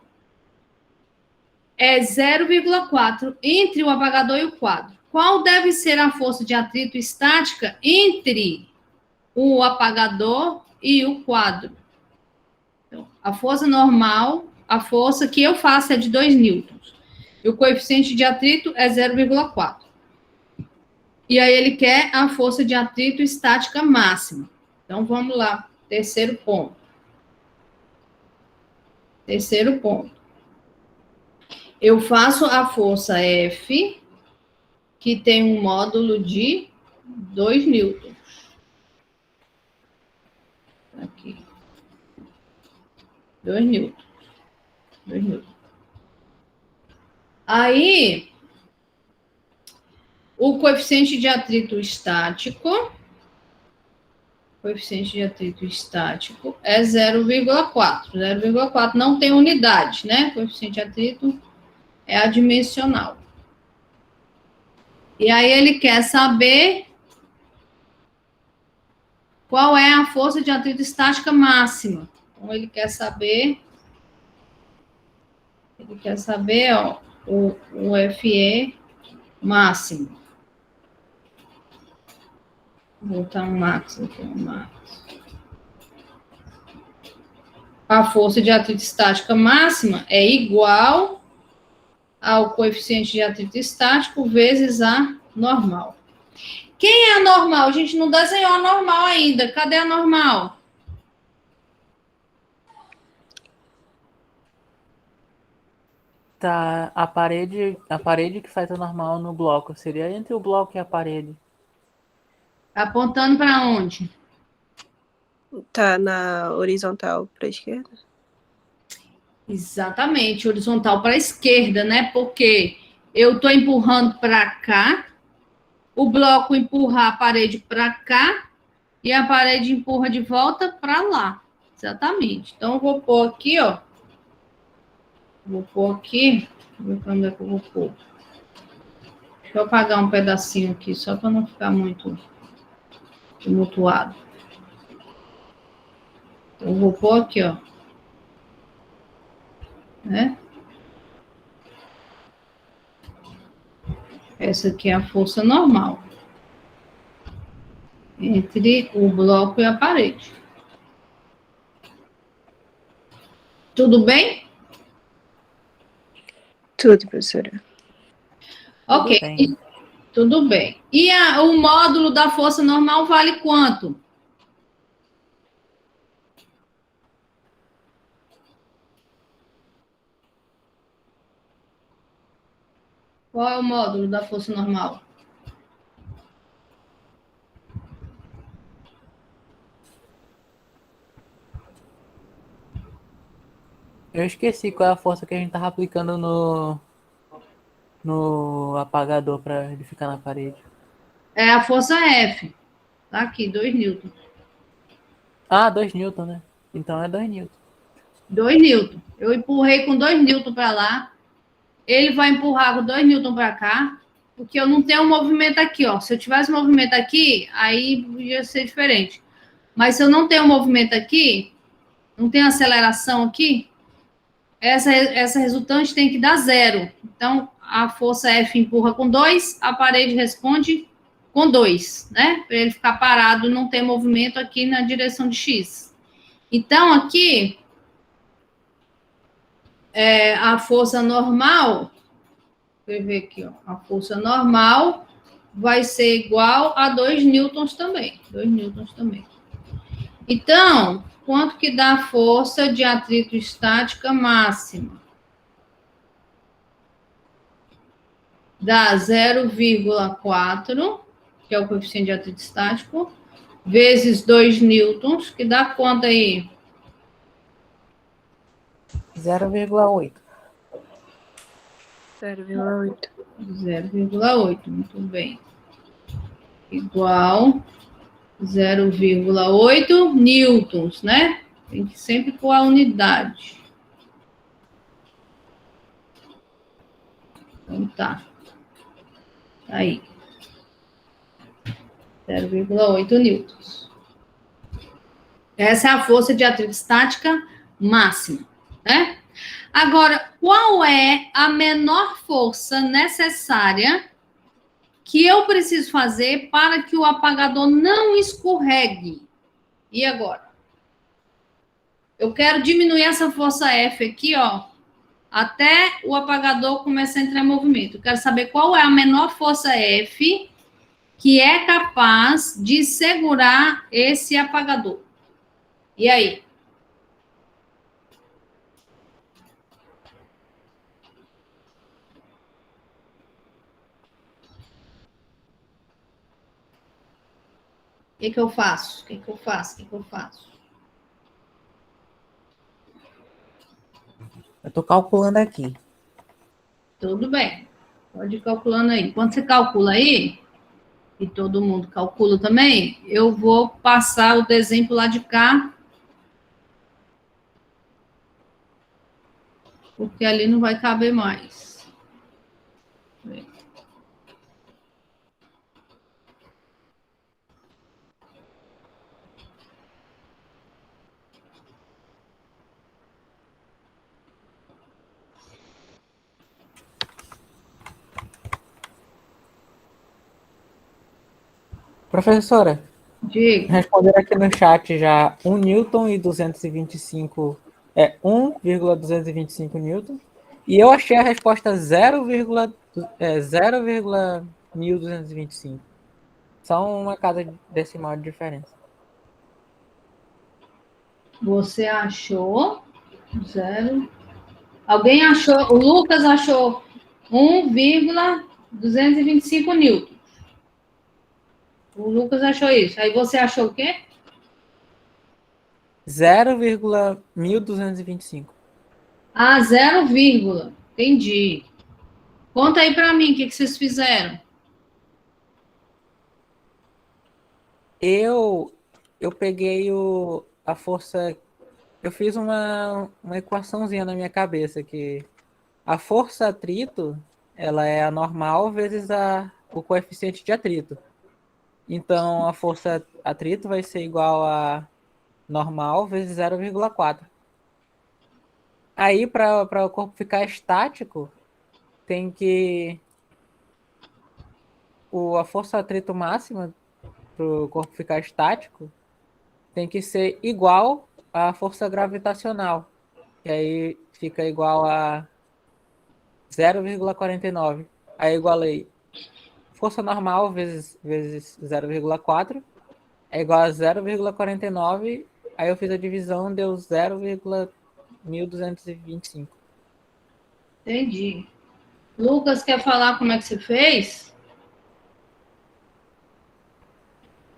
é 0,4 entre o apagador e o quadro, qual deve ser a força de atrito estática entre o apagador e o quadro? Então, a força normal, a força que eu faço é de 2 newtons. E o coeficiente de atrito é 0,4. E aí ele quer a força de atrito estática máxima. Então, vamos lá. Terceiro ponto. Terceiro ponto. Eu faço a força F, que tem um módulo de 2 newtons. Aqui. 2 newtons. 2 newtons. Aí, o coeficiente de atrito estático, é 0,4. 0,4 não tem unidade, né? Coeficiente de atrito é adimensional. E aí ele quer saber qual é a força de atrito estática máxima. Então, ele quer saber, ó, o FE máximo. Vou botar um max aqui, um max. A força de atrito estática máxima é igual ao coeficiente de atrito estático vezes a normal. Quem é a normal? A gente não desenhou a normal ainda. Cadê a normal? Tá, a parede que faz a normal no bloco seria entre o bloco e a parede. Apontando para onde? Tá na horizontal para a esquerda? Exatamente, horizontal para a esquerda, né? Porque eu estou empurrando para cá, o bloco empurra a parede para cá e a parede empurra de volta para lá. Exatamente. Então, eu vou pôr aqui, ó. Vou pôr aqui. Deixa eu ver onde é que eu vou pôr. Deixa eu apagar um pedacinho aqui, só para não ficar muito tumultuado. Então, eu vou pôr aqui, ó. Né? Essa aqui é a força normal entre o bloco e a parede. Tudo bem? Tudo, professora. Ok, Bem. tudo bem. E o módulo da força normal vale quanto? Qual é o módulo da força normal? Eu esqueci qual é a força que a gente tava aplicando no apagador para ele ficar na parede. É a força F. Tá aqui, 2 newtons. Ah, 2 newton, né? Então é 2 newton. 2 newtons. Eu empurrei com 2 newtons para lá. Ele vai empurrar com 2 newtons para cá. Porque eu não tenho um movimento aqui, ó. Se eu tivesse um movimento aqui, aí ia ser diferente. Mas se eu não tenho um movimento aqui, não tenho aceleração aqui, essa resultante tem que dar 0. Então, a força F empurra com 2, a parede responde com 2, né? Para ele ficar parado, não ter movimento aqui na direção de X. Então, aqui, a força normal, deixa eu ver aqui, ó, a força normal vai ser igual a 2 newtons também. 2 newtons também. Então, quanto que dá a força de atrito estática máxima? Dá 0,4, que é o coeficiente de atrito estático, vezes 2 newtons, que dá quanto aí? 0,8. 0,8. 0,8, muito bem. Igual 0,8 newtons, né? Tem que sempre pôr a unidade. Então tá. Aí. 0,8 newtons. Essa é a força de atrito estática máxima, né? Agora, qual é a menor força necessária que eu preciso fazer para que o apagador não escorregue? E agora? Eu quero diminuir essa força F aqui, ó, até o apagador começar a entrar em movimento. Eu quero saber qual é a menor força F que é capaz de segurar esse apagador. E aí? O que que eu faço? O que que eu faço? O que que eu faço? Eu tô calculando aqui. Tudo bem. Pode ir calculando aí. Quando você calcula aí, e todo mundo calcula também, eu vou passar o desenho pro lado de cá, porque ali não vai caber mais. Professora, Diga. responderam aqui no chat já 1 newton e 225 1,225 newton. E eu achei a resposta 0,1225. Só uma casa decimal de diferença. Você achou 0. Alguém achou? O Lucas achou 1,225 newton. O Lucas achou isso. Aí você achou o quê? 0,1225. Ah, 0, entendi. Conta aí para mim o que vocês fizeram. Eu peguei a força. Eu fiz uma equaçãozinha na minha cabeça que a força atrito ela é a normal vezes o coeficiente de atrito. Então a força atrito vai ser igual a normal vezes 0,4. Aí para o corpo ficar estático, tem que a força atrito máxima para o corpo ficar estático tem que ser igual à força gravitacional, que aí fica igual a 0,49. Aí igualei força normal vezes 0,4 é igual a 0,49. Aí eu fiz a divisão, deu 0,1225. Entendi. Lucas, quer falar como é que você fez?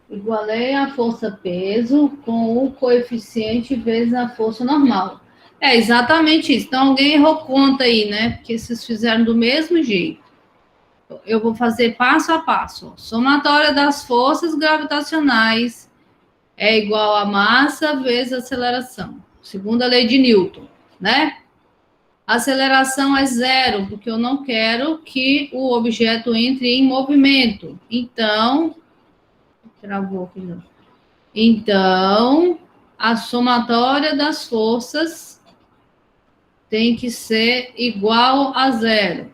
Igualei a força-peso com o coeficiente vezes a força normal. É exatamente isso. Então, alguém errou conta aí, né? Porque vocês fizeram do mesmo jeito. Eu vou fazer passo a passo. Somatória das forças gravitacionais é igual a massa vezes aceleração. Segundo a lei de Newton, né? A aceleração é 0, porque eu não quero que o objeto entre em movimento. Então, travou aqui não. Então, a somatória das forças tem que ser igual a 0.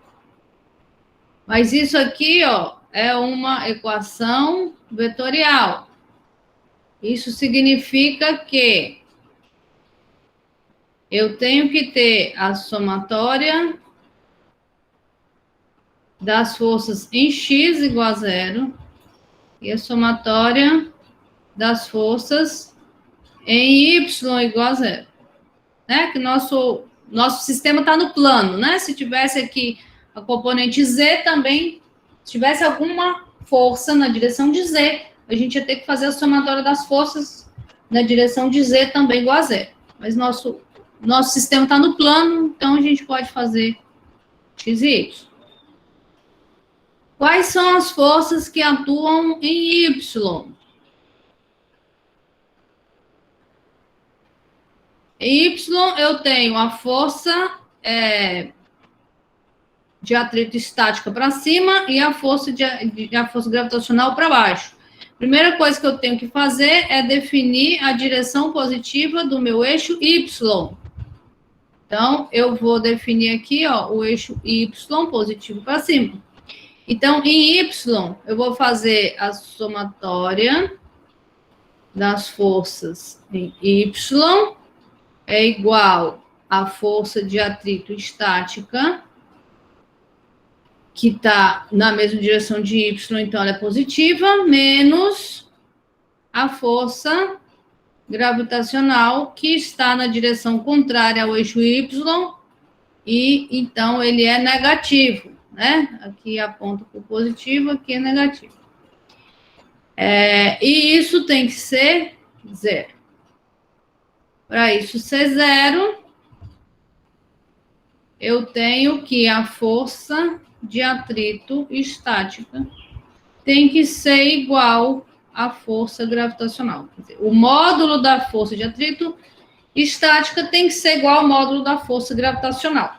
Mas isso aqui, ó, é uma equação vetorial. Isso significa que eu tenho que ter a somatória das forças em x igual a 0 e a somatória das forças em y igual a 0. Né? Que nosso sistema está no plano, né? Se tivesse aqui a componente z também, se tivesse alguma força na direção de z, a gente ia ter que fazer a somatória das forças na direção de z também igual a 0. Mas nosso sistema está no plano, então a gente pode fazer x e y. Quais são as forças que atuam em y? Em y eu tenho a força de atrito estática para cima e a força gravitacional para baixo. Primeira coisa que eu tenho que fazer é definir a direção positiva do meu eixo y. Então, eu vou definir aqui, ó, o eixo y positivo para cima. Então, em y, eu vou fazer a somatória das forças em y é igual à força de atrito estática, que está na mesma direção de y, então ela é positiva, menos a força gravitacional, que está na direção contrária ao eixo y, e então ele é negativo, né? Aqui aponta para o positivo, aqui é negativo. E isso tem que ser zero. Para isso ser zero, eu tenho que a força de atrito estática tem que ser igual à força gravitacional. Quer dizer, o módulo da força de atrito estática tem que ser igual ao módulo da força gravitacional.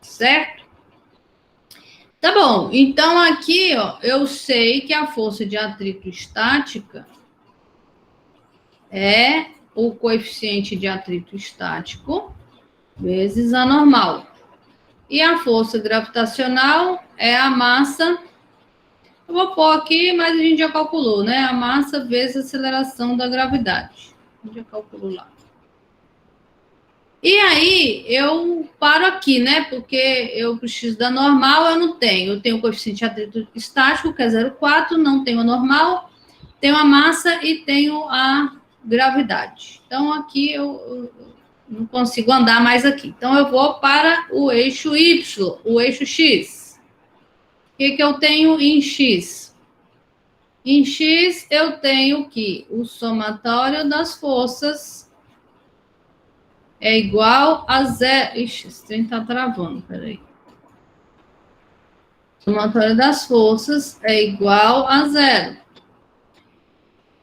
Certo? Tá bom. Então, aqui, ó, eu sei que a força de atrito estática é o coeficiente de atrito estático vezes a normal. E a força gravitacional é a massa. Eu vou pôr aqui, mas a gente já calculou, né? A massa vezes a aceleração da gravidade. A gente já calculou lá. E aí, eu paro aqui, né? Porque eu preciso da normal, eu não tenho. Eu tenho o coeficiente de atrito estático, que é 0,4, não tenho a normal, tenho a massa e tenho a gravidade. Então, aqui eu não consigo andar mais aqui. Então, eu vou para o eixo Y, o eixo X. O que eu tenho em X? Em X, eu tenho que o somatório das forças é igual a zero. Ixi, esse trem tá travando, peraí. O somatório das forças é igual a zero.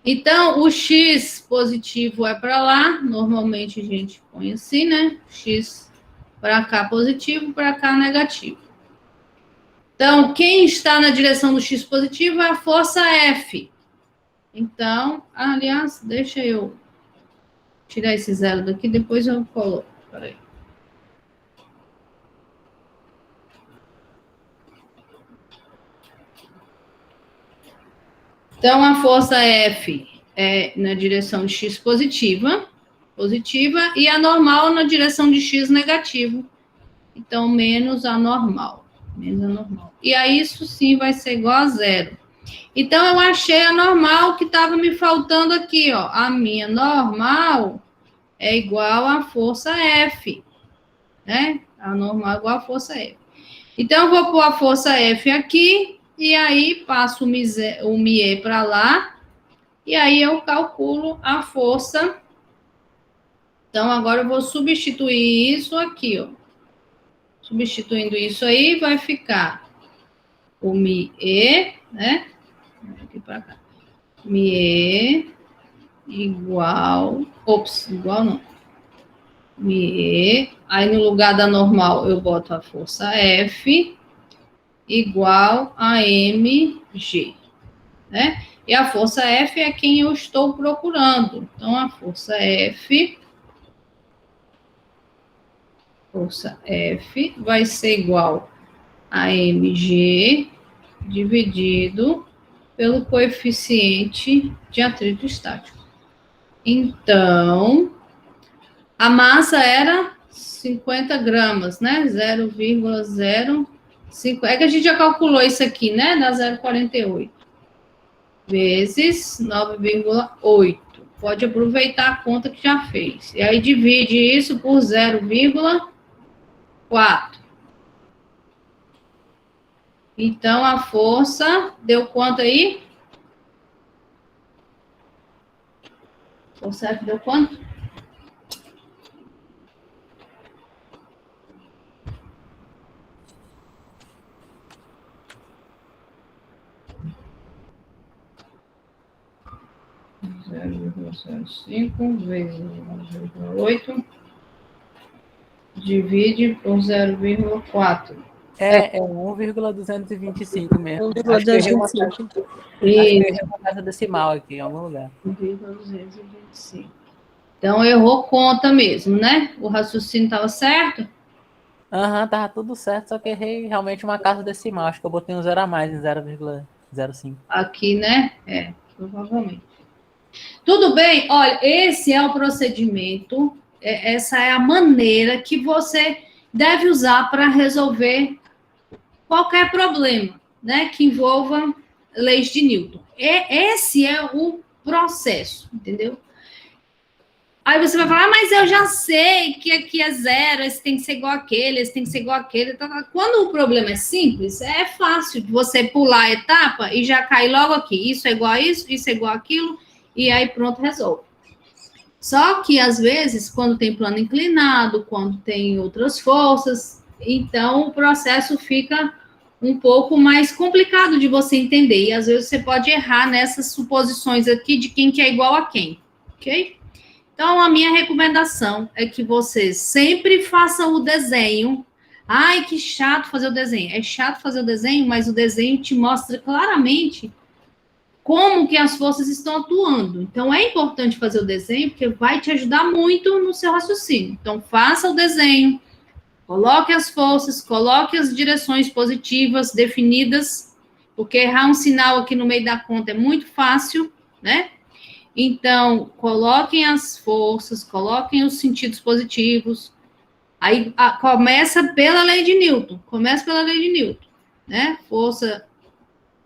Então, o X positivo é para lá. Normalmente a gente põe assim, né? X para cá positivo, para cá negativo. Então, quem está na direção do X positivo é a força F. Então, aliás, deixa eu tirar esse zero daqui, depois eu coloco. Peraí. Então, a força F é na direção de X positiva, e a normal na direção de X negativo. Então, menos a normal. E aí, isso sim vai ser igual a zero. Então, eu achei a normal que estava me faltando aqui, ó. A minha normal é igual à força F, né? A normal é igual à força F. Então, eu vou pôr a força F aqui, e aí passo o μe para lá, e aí eu calculo a força. Então, agora eu vou substituir isso aqui, ó. Substituindo isso aí, vai ficar o μe, né? Aqui para cá. μe igual... Ops, igual não. μe, aí no lugar da normal eu boto a força F igual a mg, né? E a força F é quem eu estou procurando. Então, a força F vai ser igual a mg dividido pelo coeficiente de atrito estático. Então, a massa era 50 gramas, né? 0,05. É que a gente já calculou isso aqui, né? Dá 0,48. Vezes 9,8. Pode aproveitar a conta que já fez. E aí divide isso por 0,4. Então, a força deu quanto aí? Força F deu quanto? (0,05 vezes 0,8 divide por 0,4. É 1,225 mesmo. 1,225. Acho que eu errei uma casa decimal aqui, em algum lugar. 1,225. Então, errou conta mesmo, né? O raciocínio estava certo? Aham, tava tudo certo, só que errei realmente uma casa decimal. Acho que eu botei um zero a mais em 0,05. Aqui, né? Provavelmente. Tudo bem? Olha, esse é o procedimento, essa é a maneira que você deve usar para resolver qualquer problema, né, que envolva leis de Newton. Esse é o processo, entendeu? Aí você vai falar, mas eu já sei que aqui é 0, esse tem que ser igual àquele, esse tem que ser igual àquele. Quando o problema é simples, é fácil de você pular a etapa e já cair logo aqui. Isso é igual a isso é igual àquilo, e aí pronto, resolve. Só que, às vezes, quando tem plano inclinado, quando tem outras forças, então o processo fica um pouco mais complicado de você entender. E, às vezes, você pode errar nessas suposições aqui de quem que é igual a quem, ok? Então, a minha recomendação é que vocês sempre façam o desenho. Ai, que chato fazer o desenho. É chato fazer o desenho, mas o desenho te mostra claramente como que as forças estão atuando. Então, é importante fazer o desenho, porque vai te ajudar muito no seu raciocínio. Então, faça o desenho, coloque as forças, coloque as direções positivas definidas, porque errar um sinal aqui no meio da conta é muito fácil, né? Então, coloquem as forças, coloquem os sentidos positivos. Aí, começa pela lei de Newton. Começa pela lei de Newton, né? Força,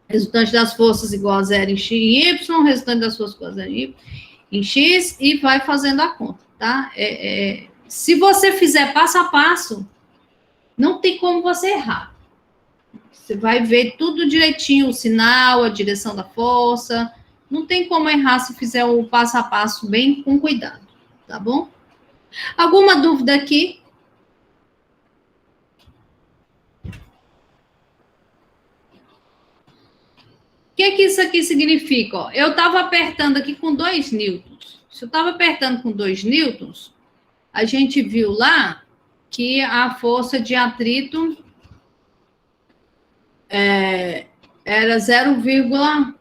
resultante das forças igual a 0 em x em y, resultante das forças igual a 0 em x, e vai fazendo a conta, tá? Se você fizer passo a passo, não tem como você errar. Você vai ver tudo direitinho, o sinal, a direção da força. Não tem como errar se fizer o passo a passo bem com cuidado, tá bom? Alguma dúvida aqui? O que isso aqui significa? Ó, eu estava apertando aqui com 2 newtons. Se eu estava apertando com 2 newtons, a gente viu lá que a força de atrito era 0,8,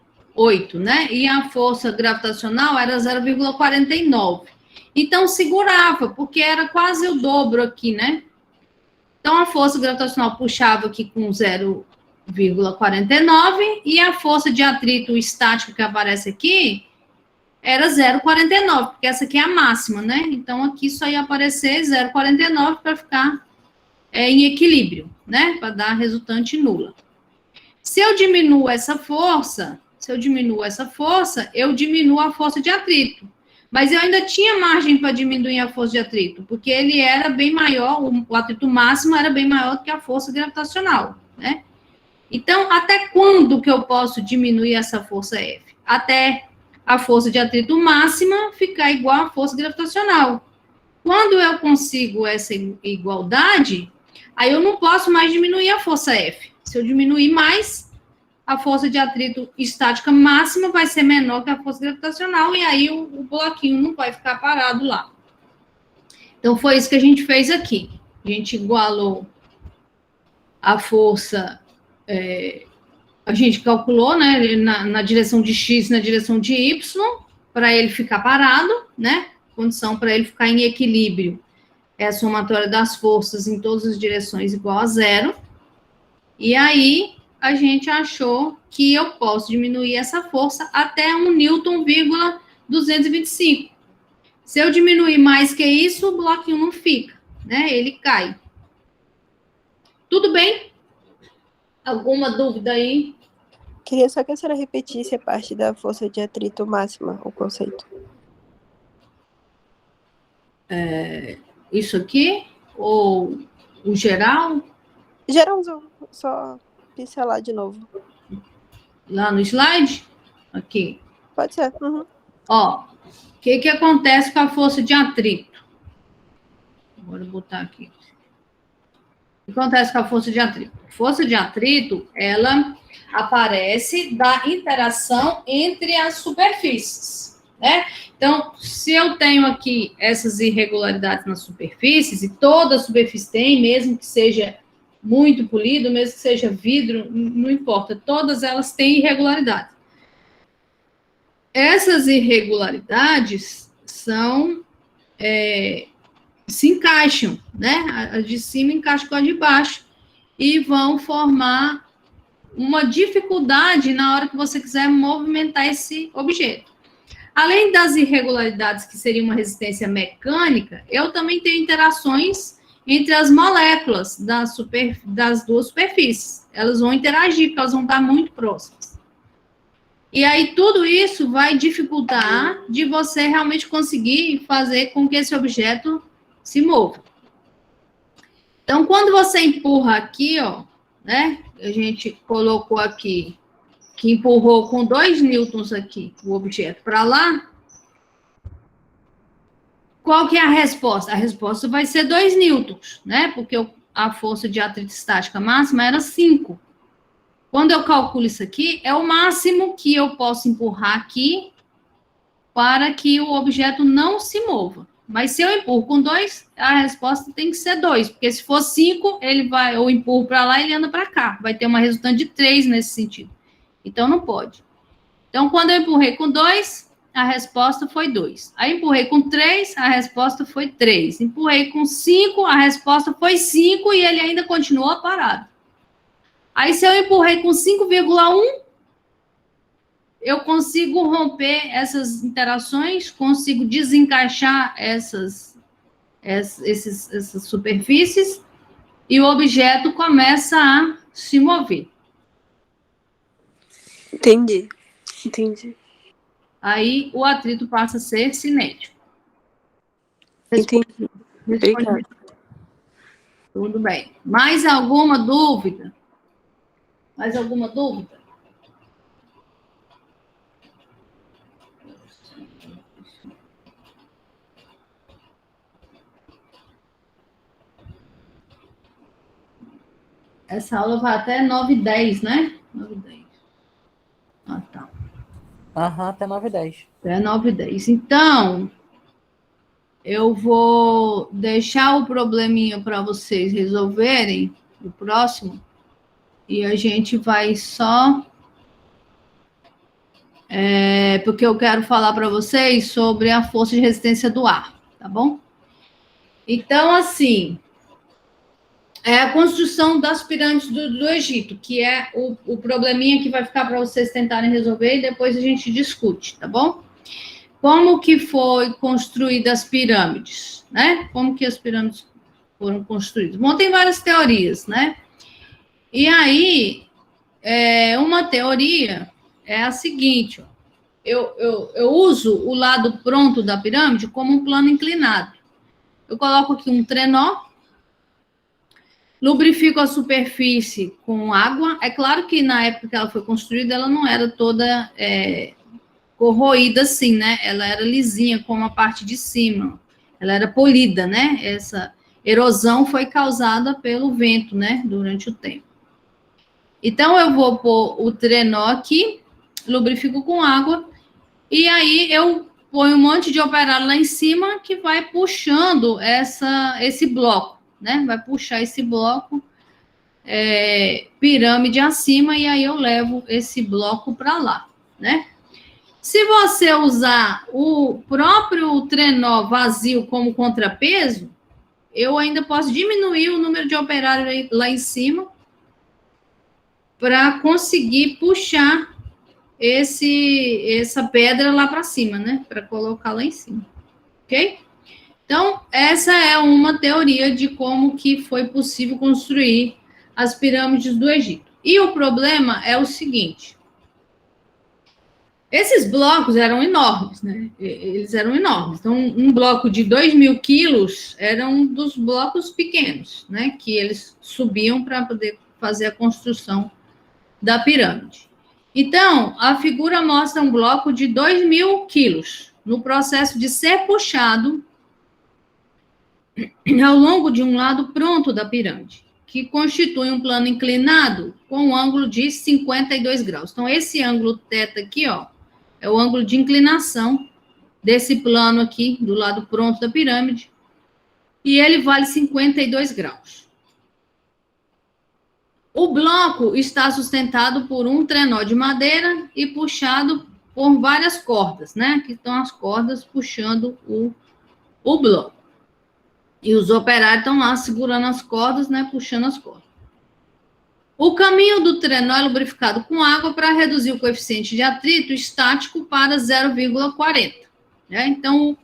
né? E a força gravitacional era 0,49. Então, segurava, porque era quase o dobro aqui, né? Então, a força gravitacional puxava aqui com 0,49 e a força de atrito estático que aparece aqui era 0,49, porque essa aqui é a máxima, né? Então, aqui só ia aparecer 0,49 para ficar em equilíbrio, né? Para dar resultante nula. Se eu diminuo essa força, eu diminuo a força de atrito. Mas eu ainda tinha margem para diminuir a força de atrito, porque ele era bem maior, o atrito máximo era bem maior do que a força gravitacional, né? Então, até quando que eu posso diminuir essa força F? Até a força de atrito máxima ficar igual à força gravitacional. Quando eu consigo essa igualdade, aí eu não posso mais diminuir a força F. Se eu diminuir mais, a força de atrito estática máxima vai ser menor que a força gravitacional, e aí o bloquinho não vai ficar parado lá. Então, foi isso que a gente fez aqui. A gente igualou a força, a gente calculou, né, na direção de x, na direção de y, para ele ficar parado, né, condição para ele ficar em equilíbrio é a somatória das forças em todas as direções igual a 0, e aí a gente achou que eu posso diminuir essa força até 1 Newton,225. Se eu diminuir mais que isso, o bloquinho não fica, né? Ele cai. Tudo bem? Alguma dúvida aí? Queria só que a senhora repetisse a parte da força de atrito máxima, o conceito. Isso aqui? Ou o geral? Geralzão, só pincelar de novo. Lá no slide? Aqui. Pode ser. Uhum. Ó, o que acontece com a força de atrito? Vou botar aqui. O que acontece com a força de atrito? Força de atrito, ela aparece da interação entre as superfícies, né? Então, se eu tenho aqui essas irregularidades nas superfícies, e toda superfície tem, mesmo que seja muito polido, mesmo que seja vidro, não importa, todas elas têm irregularidades. Essas irregularidades se encaixam, né? As de cima encaixam com a de baixo e vão formar uma dificuldade na hora que você quiser movimentar esse objeto. Além das irregularidades, que seria uma resistência mecânica, eu também tenho interações entre as moléculas das duas superfícies. Elas vão interagir, porque elas vão estar muito próximas. E aí tudo isso vai dificultar de você realmente conseguir fazer com que esse objeto se mova. Então, quando você empurra aqui, ó, né? A gente colocou aqui que empurrou com 2 newtons aqui o objeto para lá. Qual que é a resposta? A resposta vai ser 2 newtons, né? Porque a força de atrito estática máxima era 5. Quando eu calculo isso aqui, é o máximo que eu posso empurrar aqui para que o objeto não se mova. Mas se eu empurro com 2, a resposta tem que ser 2, porque se for 5, ele vai, eu empurro para lá e ele anda para cá. Vai ter uma resultante de 3 nesse sentido. Então, não pode. Então, quando eu empurrei com 2, a resposta foi 2. Aí, empurrei com 3, a resposta foi 3. Empurrei com 5, a resposta foi 5 e ele ainda continuou parado. Aí, se eu empurrei com 5,1, eu consigo romper essas interações, consigo desencaixar essas superfícies e o objeto começa a se mover. Entendi. Aí o atrito passa a ser cinético. Entendi. Obrigada. Tudo bem. Mais alguma dúvida? Essa aula vai até 9h10, né? 9h10. Ah, tá. Aham, até 9h10. Até 9h10. Então, eu vou deixar o probleminha para vocês resolverem, o próximo, e a gente vai só... porque eu quero falar para vocês sobre a força de resistência do ar, tá bom? Então, assim... é a construção das pirâmides do Egito, que é o probleminha que vai ficar para vocês tentarem resolver e depois a gente discute, tá bom? Como que foi construídas as pirâmides, né? Como que as pirâmides foram construídas? Bom, tem várias teorias, né? E aí, uma teoria é a seguinte, ó, eu uso o lado pronto da pirâmide como um plano inclinado. Eu coloco aqui um trenó, lubrifico a superfície com água. É claro que na época que ela foi construída, ela não era toda corroída assim, né? Ela era lisinha, como a parte de cima. Ela era polida, né? Essa erosão foi causada pelo vento, né? Durante o tempo. Então, eu vou pôr o trenó aqui, lubrifico com água, e aí eu ponho um monte de operário lá em cima que vai puxando esse bloco, né? Vai puxar esse bloco pirâmide acima e aí eu levo esse bloco para lá, né? Se você usar o próprio trenó vazio como contrapeso, eu ainda posso diminuir o número de operários lá em cima para conseguir puxar essa pedra lá para cima, né? Para colocar lá em cima, ok? Então, essa é uma teoria de como que foi possível construir as pirâmides do Egito. E o problema é o seguinte, esses blocos eram enormes, né? Eles eram enormes. Então, um bloco de 2.000 quilos era um dos blocos pequenos, né? Que eles subiam para poder fazer a construção da pirâmide. Então, a figura mostra um bloco de 2.000 quilos no processo de ser puxado ao longo de um lado pronto da pirâmide, que constitui um plano inclinado com um ângulo de 52 graus. Então, esse ângulo θ aqui, ó, é o ângulo de inclinação desse plano aqui, do lado pronto da pirâmide, e ele vale 52 graus. O bloco está sustentado por um trenó de madeira e puxado por várias cordas, né? Que estão as cordas puxando o bloco. E os operários estão lá segurando as cordas, né? Puxando as cordas. O caminho do trenó é lubrificado com água para reduzir o coeficiente de atrito estático para 0,40. Né? Então,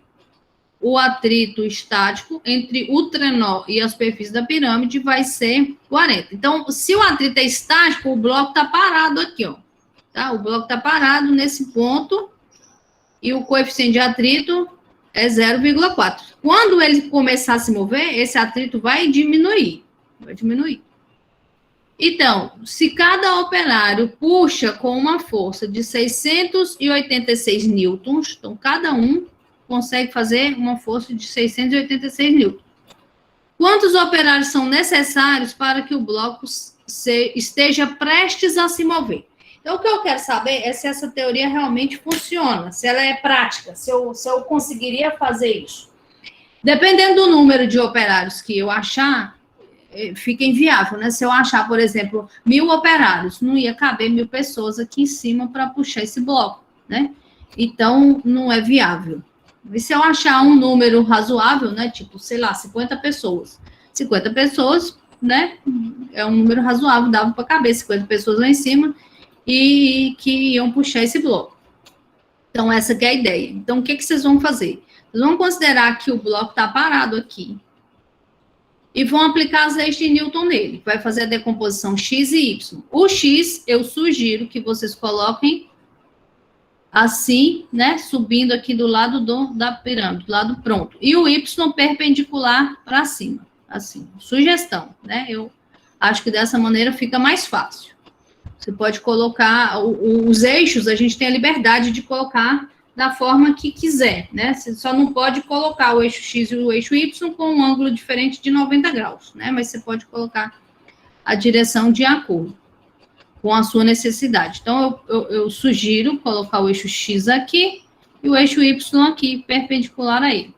o atrito estático entre o trenó e a superfície da pirâmide vai ser 40. Então, se o atrito é estático, o bloco está parado aqui, ó. tá? O bloco está parado nesse ponto e o coeficiente de atrito é 0,4. Quando ele começar a se mover, esse atrito vai diminuir. Vai diminuir. Então, se cada operário puxa com uma força de 686 newtons, então cada um consegue fazer uma força de 686 newtons. Quantos operários são necessários para que o bloco esteja prestes a se mover? Então, o que eu quero saber é se essa teoria realmente funciona, se ela é prática, se eu conseguiria fazer isso. Dependendo do número de operários que eu achar, fica inviável, né? Se eu achar, por exemplo, 1.000 operários, não ia caber 1.000 pessoas aqui em cima para puxar esse bloco, né? Então, não é viável. E se eu achar um número razoável, né? Tipo, sei lá, 50 pessoas. 50 pessoas, né? É um número razoável, dava para caber 50 pessoas lá em cima e que iam puxar esse bloco. Então, essa que é a ideia. Então, o que vocês vão fazer? Vocês vão considerar que o bloco está parado aqui e vão aplicar as leis de Newton nele. Vai fazer a decomposição X e Y. O X, eu sugiro que vocês coloquem assim, né? Subindo aqui do lado da pirâmide, do lado pronto. E o Y perpendicular para cima. Assim, sugestão, né? Eu acho que dessa maneira fica mais fácil. Você pode colocar os eixos, a gente tem a liberdade de colocar da forma que quiser, né? Você só não pode colocar o eixo X e o eixo Y com um ângulo diferente de 90 graus, né? Mas você pode colocar a direção de acordo com a sua necessidade. Então, eu sugiro colocar o eixo X aqui e o eixo Y aqui, perpendicular a ele.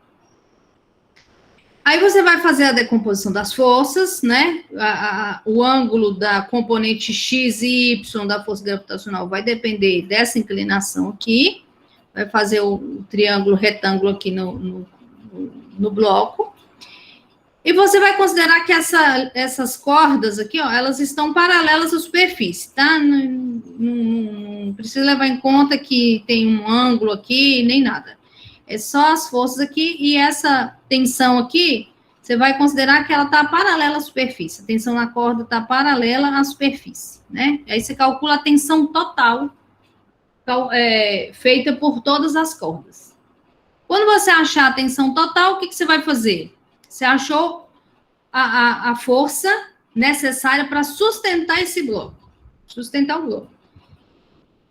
Aí você vai fazer a decomposição das forças, né? O ângulo da componente X e Y da força gravitacional vai depender dessa inclinação aqui. Vai fazer o triângulo retângulo aqui no bloco. E você vai considerar que essas cordas aqui, ó, elas estão paralelas à superfície, tá? Não precisa levar em conta que tem um ângulo aqui, nem nada. É só as forças aqui e essa tensão aqui, você vai considerar que ela está paralela à superfície. A tensão na corda está paralela à superfície, né? Aí você calcula a tensão total feita por todas as cordas. Quando você achar a tensão total, o que você vai fazer? Você achou a força necessária para sustentar esse bloco. Sustentar o bloco.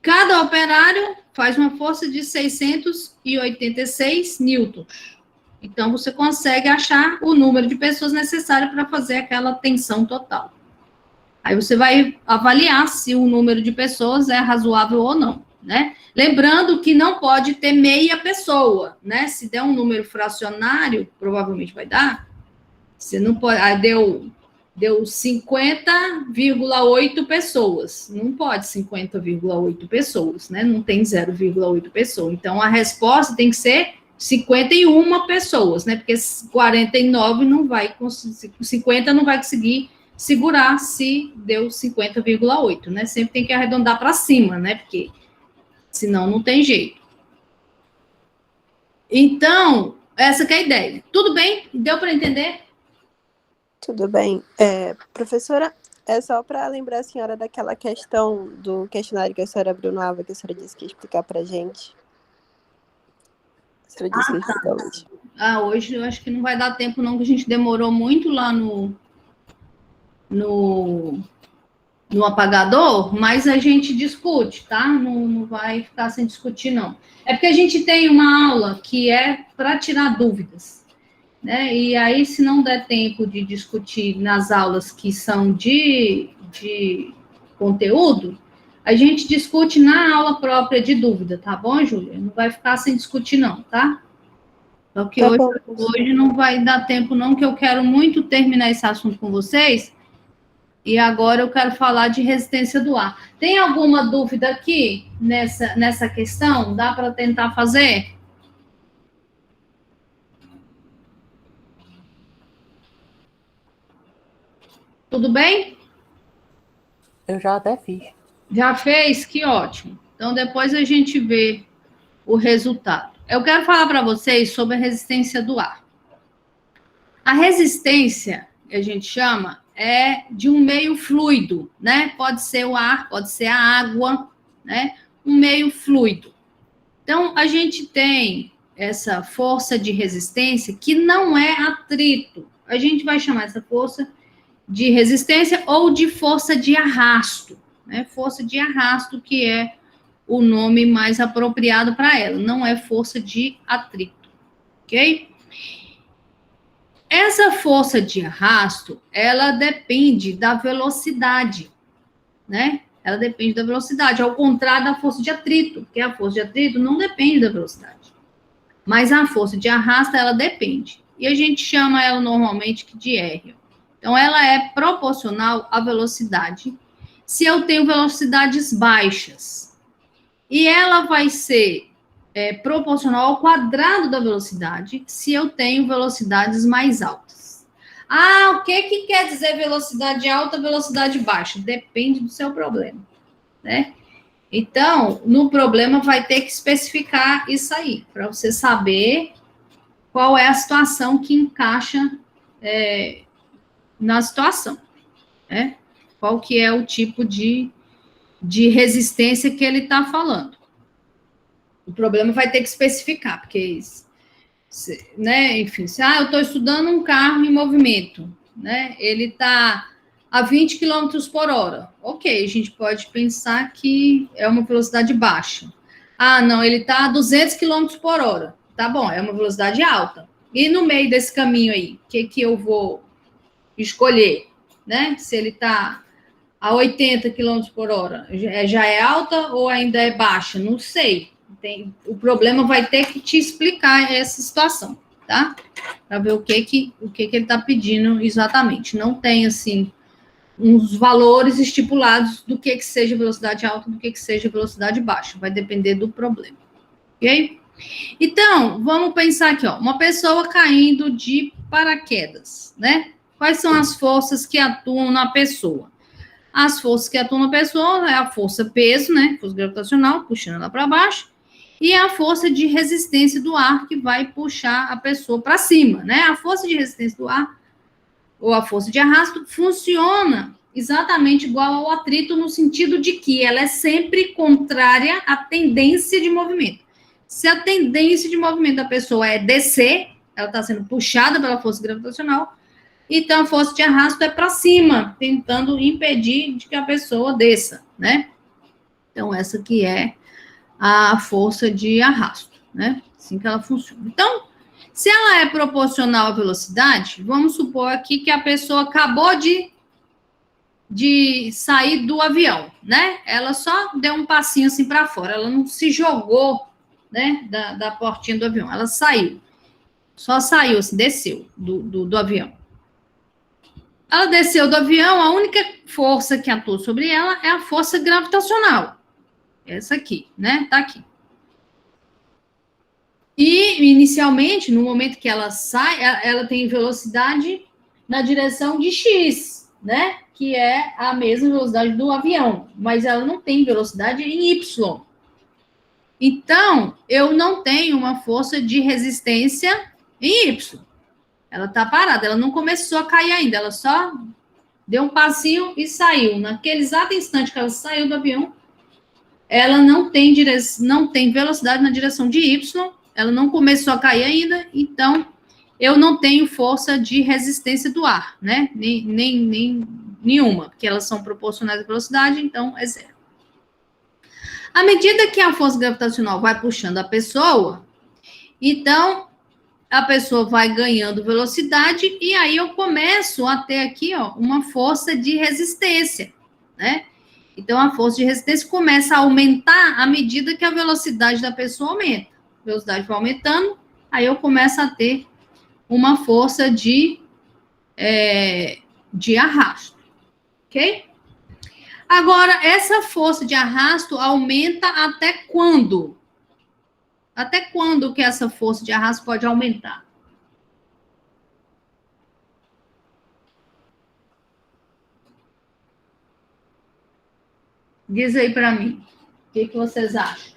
Cada operário faz uma força de 686 newtons. Então, você consegue achar o número de pessoas necessárias para fazer aquela tensão total. Aí você vai avaliar se o número de pessoas é razoável ou não, né? Lembrando que não pode ter meia pessoa, né? Se der um número fracionário, provavelmente vai dar. Você não pode... Aí deu 50,8 pessoas. Não pode 50,8 pessoas, né? Não tem 0,8 pessoa. Então, a resposta tem que ser 51 pessoas, né? Porque 49 não vai conseguir... 50 não vai conseguir segurar se deu 50,8, né? Sempre tem que arredondar para cima, né? Porque senão não tem jeito. Então, essa que é a ideia. Tudo bem? Deu para entender? Tudo bem. Professora, é só para lembrar a senhora daquela questão do questionário que a senhora abriu no AVA, que a senhora disse que ia explicar para a gente. A senhora disse que ia explicar hoje. Hoje eu acho que não vai dar tempo não, que a gente demorou muito lá no apagador, mas a gente discute, tá? Não vai ficar sem discutir, não. É porque a gente tem uma aula que é para tirar dúvidas, né? E aí, se não der tempo de discutir nas aulas que são de conteúdo, a gente discute na aula própria de dúvida, tá bom, Júlia? Não vai ficar sem discutir, não, tá? Porque Tá hoje não vai dar tempo, não, que eu quero muito terminar esse assunto com vocês. E agora eu quero falar de resistência do ar. Tem alguma dúvida aqui nessa questão? Dá para tentar fazer? Tudo bem? Eu já até fiz. Já fez? Que ótimo. Então, depois a gente vê o resultado. Eu quero falar para vocês sobre a resistência do ar. A resistência, que a gente chama, é de um meio fluido, né? Pode ser o ar, pode ser a água, né? Um meio fluido. Então, a gente tem essa força de resistência que não é atrito. A gente vai chamar essa força de resistência ou de força de arrasto, né? Força de arrasto, que é o nome mais apropriado para ela, não é força de atrito, ok? Essa força de arrasto, ela depende da velocidade, né? Ela depende da velocidade, ao contrário da força de atrito, porque a força de atrito não depende da velocidade. Mas a força de arrasto, ela depende. E a gente chama ela normalmente de R. Então, ela é proporcional à velocidade. Se eu tenho velocidades baixas, e ela vai ser proporcional ao quadrado da velocidade, se eu tenho velocidades mais altas. Ah, o que quer dizer velocidade alta, velocidade baixa? Depende do seu problema, né? Então, no problema vai ter que especificar isso aí, para você saber qual é a situação que encaixa na situação, né? Qual que é o tipo de resistência que ele está falando. O problema vai ter que especificar, porque, né, enfim, eu estou estudando um carro em movimento, né? Ele está a 20 km por hora. Ok, a gente pode pensar que é uma velocidade baixa. Ah, não, ele está a 200 km por hora. Tá bom, é uma velocidade alta. E no meio desse caminho aí, o que eu vou escolher, né? Se ele está a 80 km por hora, já é alta ou ainda é baixa? Não sei. O problema vai ter que te explicar essa situação, tá? Para ver o que ele está pedindo exatamente. Não tem, assim, uns valores estipulados do que seja velocidade alta, do que seja velocidade baixa. Vai depender do problema, ok? Então, vamos pensar aqui, ó. Uma pessoa caindo de paraquedas, né? Quais são as forças que atuam na pessoa? As forças que atuam na pessoa é a força peso, né? Força gravitacional, puxando ela para baixo. E a força de resistência do ar, que vai puxar a pessoa para cima, né? A força de resistência do ar, ou a força de arrasto, funciona exatamente igual ao atrito, no sentido de que ela é sempre contrária à tendência de movimento. Se a tendência de movimento da pessoa é descer, ela está sendo puxada pela força gravitacional, então a força de arrasto é para cima, tentando impedir de que a pessoa desça, né? Então, essa que é a força de arrasto, né? Assim que ela funciona. Então, se ela é proporcional à velocidade, vamos supor aqui que a pessoa acabou de sair do avião, né? Ela só deu um passinho assim para fora, ela não se jogou, né, da portinha do avião, ela saiu, só saiu, assim, desceu do avião. Ela desceu do avião, a única força que atua sobre ela é a força gravitacional. Essa aqui, né? Tá aqui. E, inicialmente, no momento que ela sai, ela tem velocidade na direção de X, né? Que é a mesma velocidade do avião, mas ela não tem velocidade em Y. Então, eu não tenho uma força de resistência em Y. Ela tá parada, ela não começou a cair ainda, ela só deu um passinho e saiu. Naquele exato instante que ela saiu do avião, ela não tem velocidade na direção de Y, ela não começou a cair ainda, então eu não tenho força de resistência do ar, né? Nem nenhuma, porque elas são proporcionais à velocidade, então é zero. À medida que a força gravitacional vai puxando a pessoa, então a pessoa vai ganhando velocidade e aí eu começo a ter aqui, ó, uma força de resistência, né? Então, a força de resistência começa a aumentar à medida que a velocidade da pessoa aumenta. A velocidade vai aumentando, aí eu começo a ter uma força de arrasto, ok? Agora, essa força de arrasto aumenta até quando? Até quando que essa força de arrasto pode aumentar? Diz aí para mim. O que vocês acham?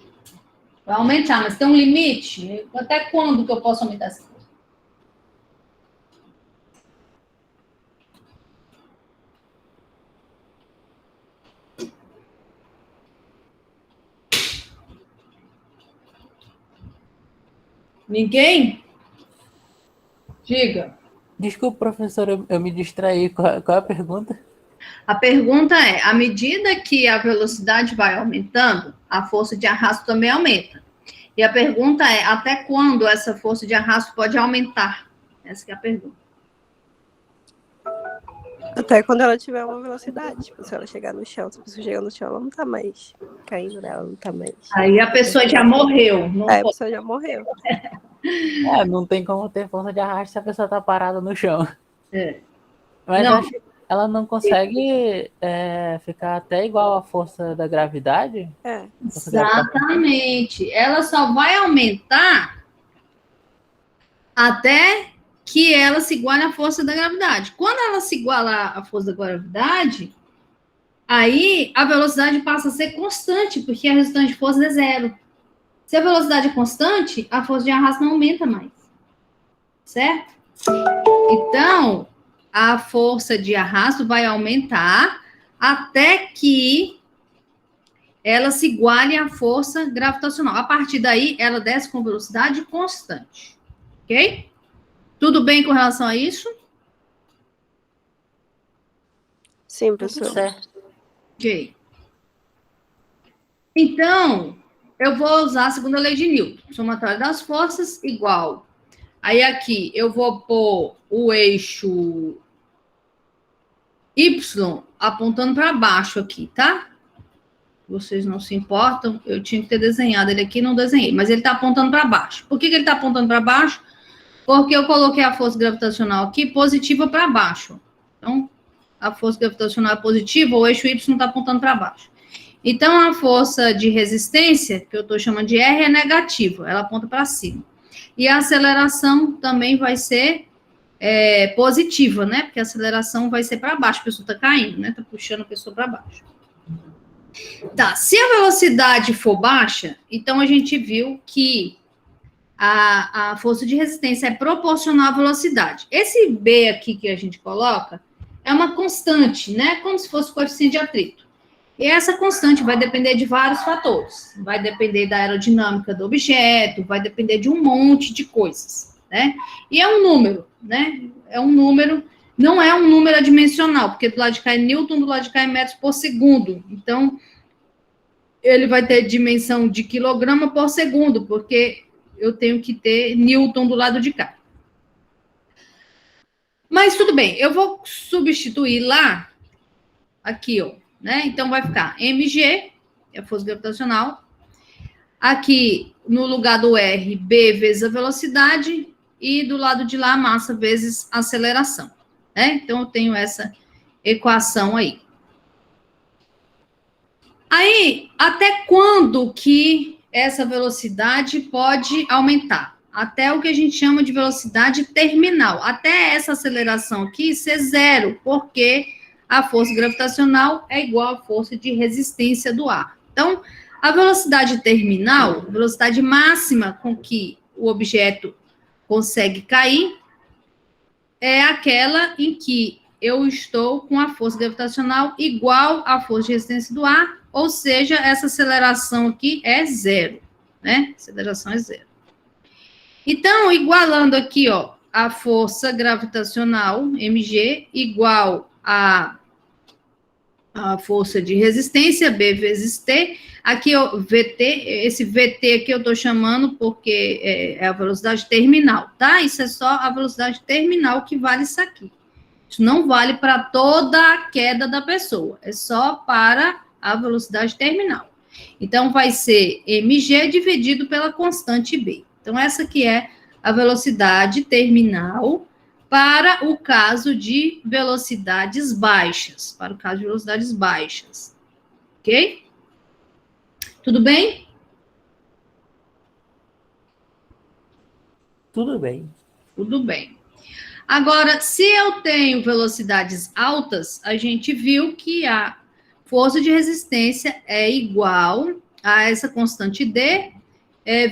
Vai aumentar, mas tem um limite? Até quando que eu posso aumentar essa força? Ninguém? Diga. Desculpa, professor, eu me distraí. Qual é a pergunta? A pergunta é, à medida que a velocidade vai aumentando, a força de arrasto também aumenta. E a pergunta é, até quando essa força de arrasto pode aumentar? Essa que é a pergunta. Até quando ela tiver uma velocidade. Tipo, se ela chegar no chão, se a pessoa chegar no chão, ela não tá mais caindo, né? Ela não tá mais... Aí a pessoa já morreu. Não Aí a pode. pessoa já morreu. Não tem como ter força de arrasto se a pessoa tá parada no chão. É. Mas Não. acho que ela não consegue ficar até igual à força da gravidade? É. Exatamente. Ela só vai aumentar até que ela se iguale à força da gravidade. Quando ela se igualar à força da gravidade, aí a velocidade passa a ser constante, porque a resultante de força é zero. Se a velocidade é constante, a força de arrasto não aumenta mais. Certo? Então, a força de arrasto vai aumentar até que ela se iguale à força gravitacional. A partir daí, ela desce com velocidade constante. Ok? Tudo bem com relação a isso? Sim, Tudo professor. certo. Ok. Então, eu vou usar a segunda lei de Newton. Somatório das forças igual. Aí aqui, eu vou pôr o eixo Y apontando para baixo aqui, tá? Vocês não se importam? Eu tinha que ter desenhado ele aqui, não desenhei. Mas ele está apontando para baixo. Por que ele está apontando para baixo? Porque eu coloquei a força gravitacional aqui positiva para baixo. Então, a força gravitacional é positiva, o eixo Y está apontando para baixo. Então, a força de resistência, que eu estou chamando de R, é negativa, ela aponta para cima. E a aceleração também vai ser positiva, né? Porque a aceleração vai ser para baixo, a pessoa está caindo, né? Está puxando a pessoa para baixo. Tá, se a velocidade for baixa, então a gente viu que a força de resistência é proporcional à velocidade. Esse B aqui que a gente coloca é uma constante, né? Como se fosse o coeficiente de atrito. E essa constante vai depender de vários fatores. Vai depender da aerodinâmica do objeto, vai depender de um monte de coisas, né? E é um número, né? É um número, não é um número adimensional, porque do lado de cá é Newton, do lado de cá é metros por segundo. Então, ele vai ter dimensão de quilograma por segundo, porque eu tenho que ter Newton do lado de cá. Mas tudo bem, eu vou substituir lá, aqui, ó, né? Então vai ficar mg, é a força gravitacional. Aqui, no lugar do R, B vezes a velocidade, e do lado de lá, massa vezes a aceleração, né? Então eu tenho essa equação aí. Aí, até quando que essa velocidade pode aumentar? Até o que a gente chama de velocidade terminal. Até essa aceleração aqui ser zero, porque a força gravitacional é igual à força de resistência do ar. Então, a velocidade terminal, velocidade máxima com que o objeto consegue cair, é aquela em que eu estou com a força gravitacional igual à força de resistência do ar, ou seja, essa aceleração aqui é zero, né? Aceleração é zero. Então, igualando aqui, ó, a força gravitacional, mg, igual a força de resistência, B vezes T. Aqui, ó, VT, esse VT aqui eu estou chamando porque é a velocidade terminal, tá? Isso é só a velocidade terminal que vale isso aqui. Isso não vale para toda a queda da pessoa, é só para a velocidade terminal. Então, vai ser mg dividido pela constante B. Então, essa aqui é a velocidade terminal para o caso de velocidades baixas. Para o caso de velocidades baixas. Ok? Tudo bem? Tudo bem. Tudo bem. Agora, se eu tenho velocidades altas, a gente viu que a força de resistência é igual a essa constante D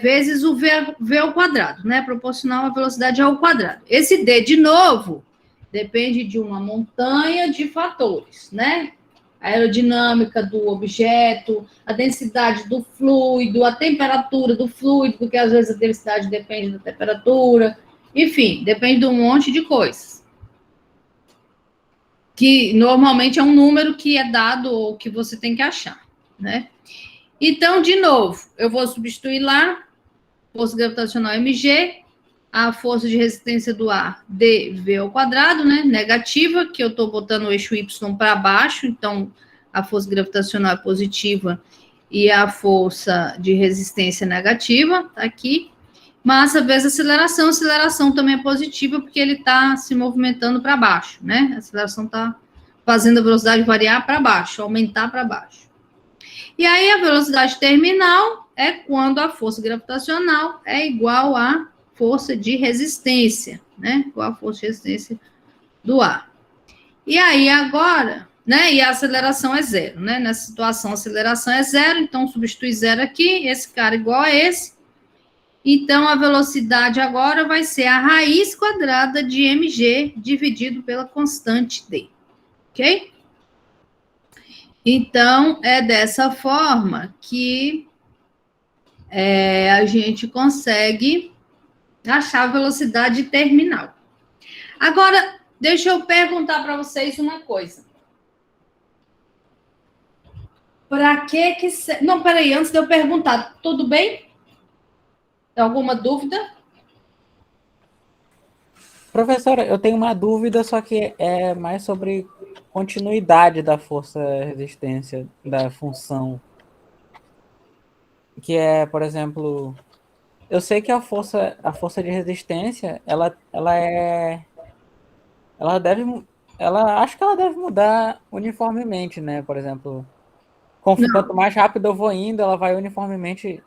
vezes o V ao quadrado, né? Proporcional à velocidade ao quadrado. Esse D, de novo, depende de uma montanha de fatores, né? a aerodinâmica do objeto, a densidade do fluido, a temperatura do fluido, porque às vezes a densidade depende da temperatura, enfim, depende de um monte de coisas. Que normalmente é um número que é dado ou que você tem que achar, né? Então, de novo, eu vou substituir lá, força gravitacional mg, a força de resistência do ar, dv ao quadrado, né? Negativa, que eu estou botando o eixo y para baixo, então a força gravitacional é positiva e a força de resistência negativa, tá aqui. Massa vezes aceleração também é positiva, porque ele está se movimentando para baixo, né? A aceleração está fazendo a velocidade variar para baixo, aumentar para baixo. E aí a velocidade terminal é quando a força gravitacional é igual à força de resistência, né? Igual à força de resistência do ar. E aí agora, né? E a aceleração é zero, né? Nessa situação a aceleração é zero, então substitui zero aqui, esse cara igual a esse. Então, a velocidade agora vai ser a raiz quadrada de mg dividido pela constante d, ok? Então, é dessa forma que a gente consegue achar a velocidade terminal. Agora, deixa eu perguntar para vocês uma coisa. Para que... Não, peraí, antes de eu perguntar, tudo bem? Tem alguma dúvida? Professora, eu tenho uma dúvida, só que é mais sobre continuidade da força-resistência, da função. Que é, por exemplo, eu sei que a força de resistência, acho que ela deve mudar uniformemente, né? Por exemplo, quanto mais rápido eu vou indo, ela vai uniformemente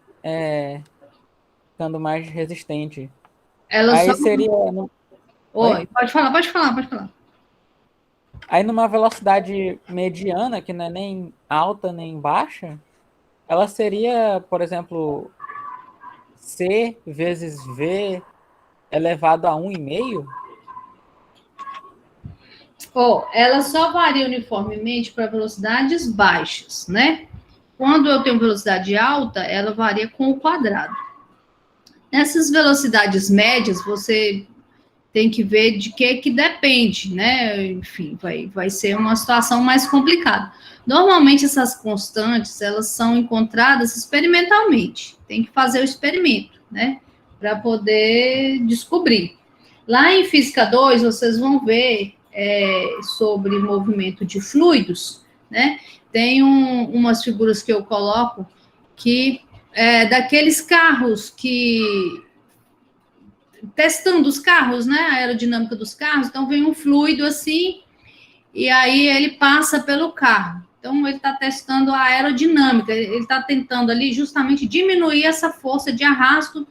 ficando mais resistente. Aí seria... Oi, pode falar. Aí numa velocidade mediana, que não é nem alta nem baixa, ela seria, por exemplo, C vezes V elevado a 1,5? Ela só varia uniformemente para velocidades baixas, né? Quando eu tenho velocidade alta, ela varia com o quadrado. Nessas velocidades médias, você tem que ver de que depende, né? Enfim, vai ser uma situação mais complicada. Normalmente, essas constantes, elas são encontradas experimentalmente. Tem que fazer o experimento, né? Para poder descobrir. Lá em Física 2, vocês vão ver sobre movimento de fluidos, né? Tem umas figuras que eu coloco que daqueles carros que... testando os carros, né? A aerodinâmica dos carros. Então, vem um fluido assim, e aí ele passa pelo carro. Então, ele está testando a aerodinâmica, ele está tentando ali justamente diminuir essa força de arrasto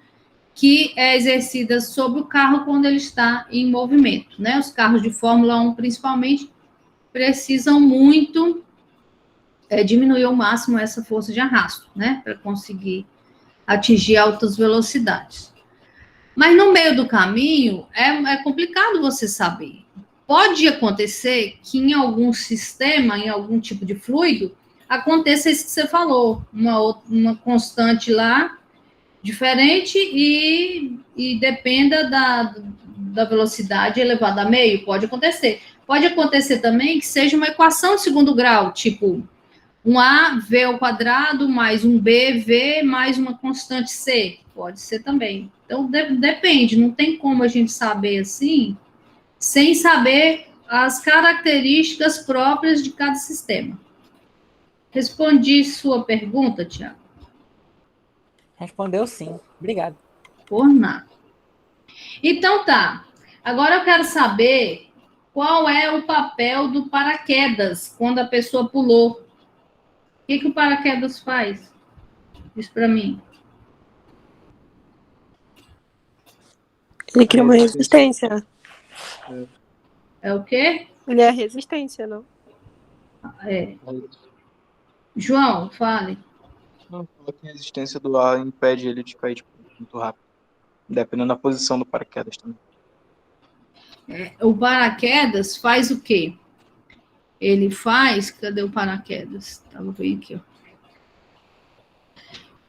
que é exercida sobre o carro quando ele está em movimento, né? Os carros de Fórmula 1, principalmente, precisam muito diminuir ao máximo essa força de arrasto, né? Para conseguir atingir altas velocidades. Mas no meio do caminho é complicado você saber. Pode acontecer que em algum sistema, em algum tipo de fluido, aconteça isso que você falou, uma constante lá diferente e dependa da velocidade elevada a meio. Pode acontecer. Pode acontecer também que seja uma equação de segundo grau, tipo um A, V ao quadrado, mais um B, V, mais uma constante C. Pode ser também. Então, depende. Não tem como a gente saber assim, sem saber as características próprias de cada sistema. Respondi sua pergunta, Tiago? Respondeu sim. Obrigado. Por nada. Então, tá. Agora eu quero saber qual é o papel do paraquedas quando a pessoa pulou. O que o paraquedas faz? Diz para mim. Ele cria uma resistência. É o quê? Ele é resistência, não? João, fale. Não, a resistência do ar impede ele de cair muito rápido. Dependendo da posição do paraquedas também. O paraquedas faz o quê? ele faz... Cadê o paraquedas? Estava bem aqui, ó. O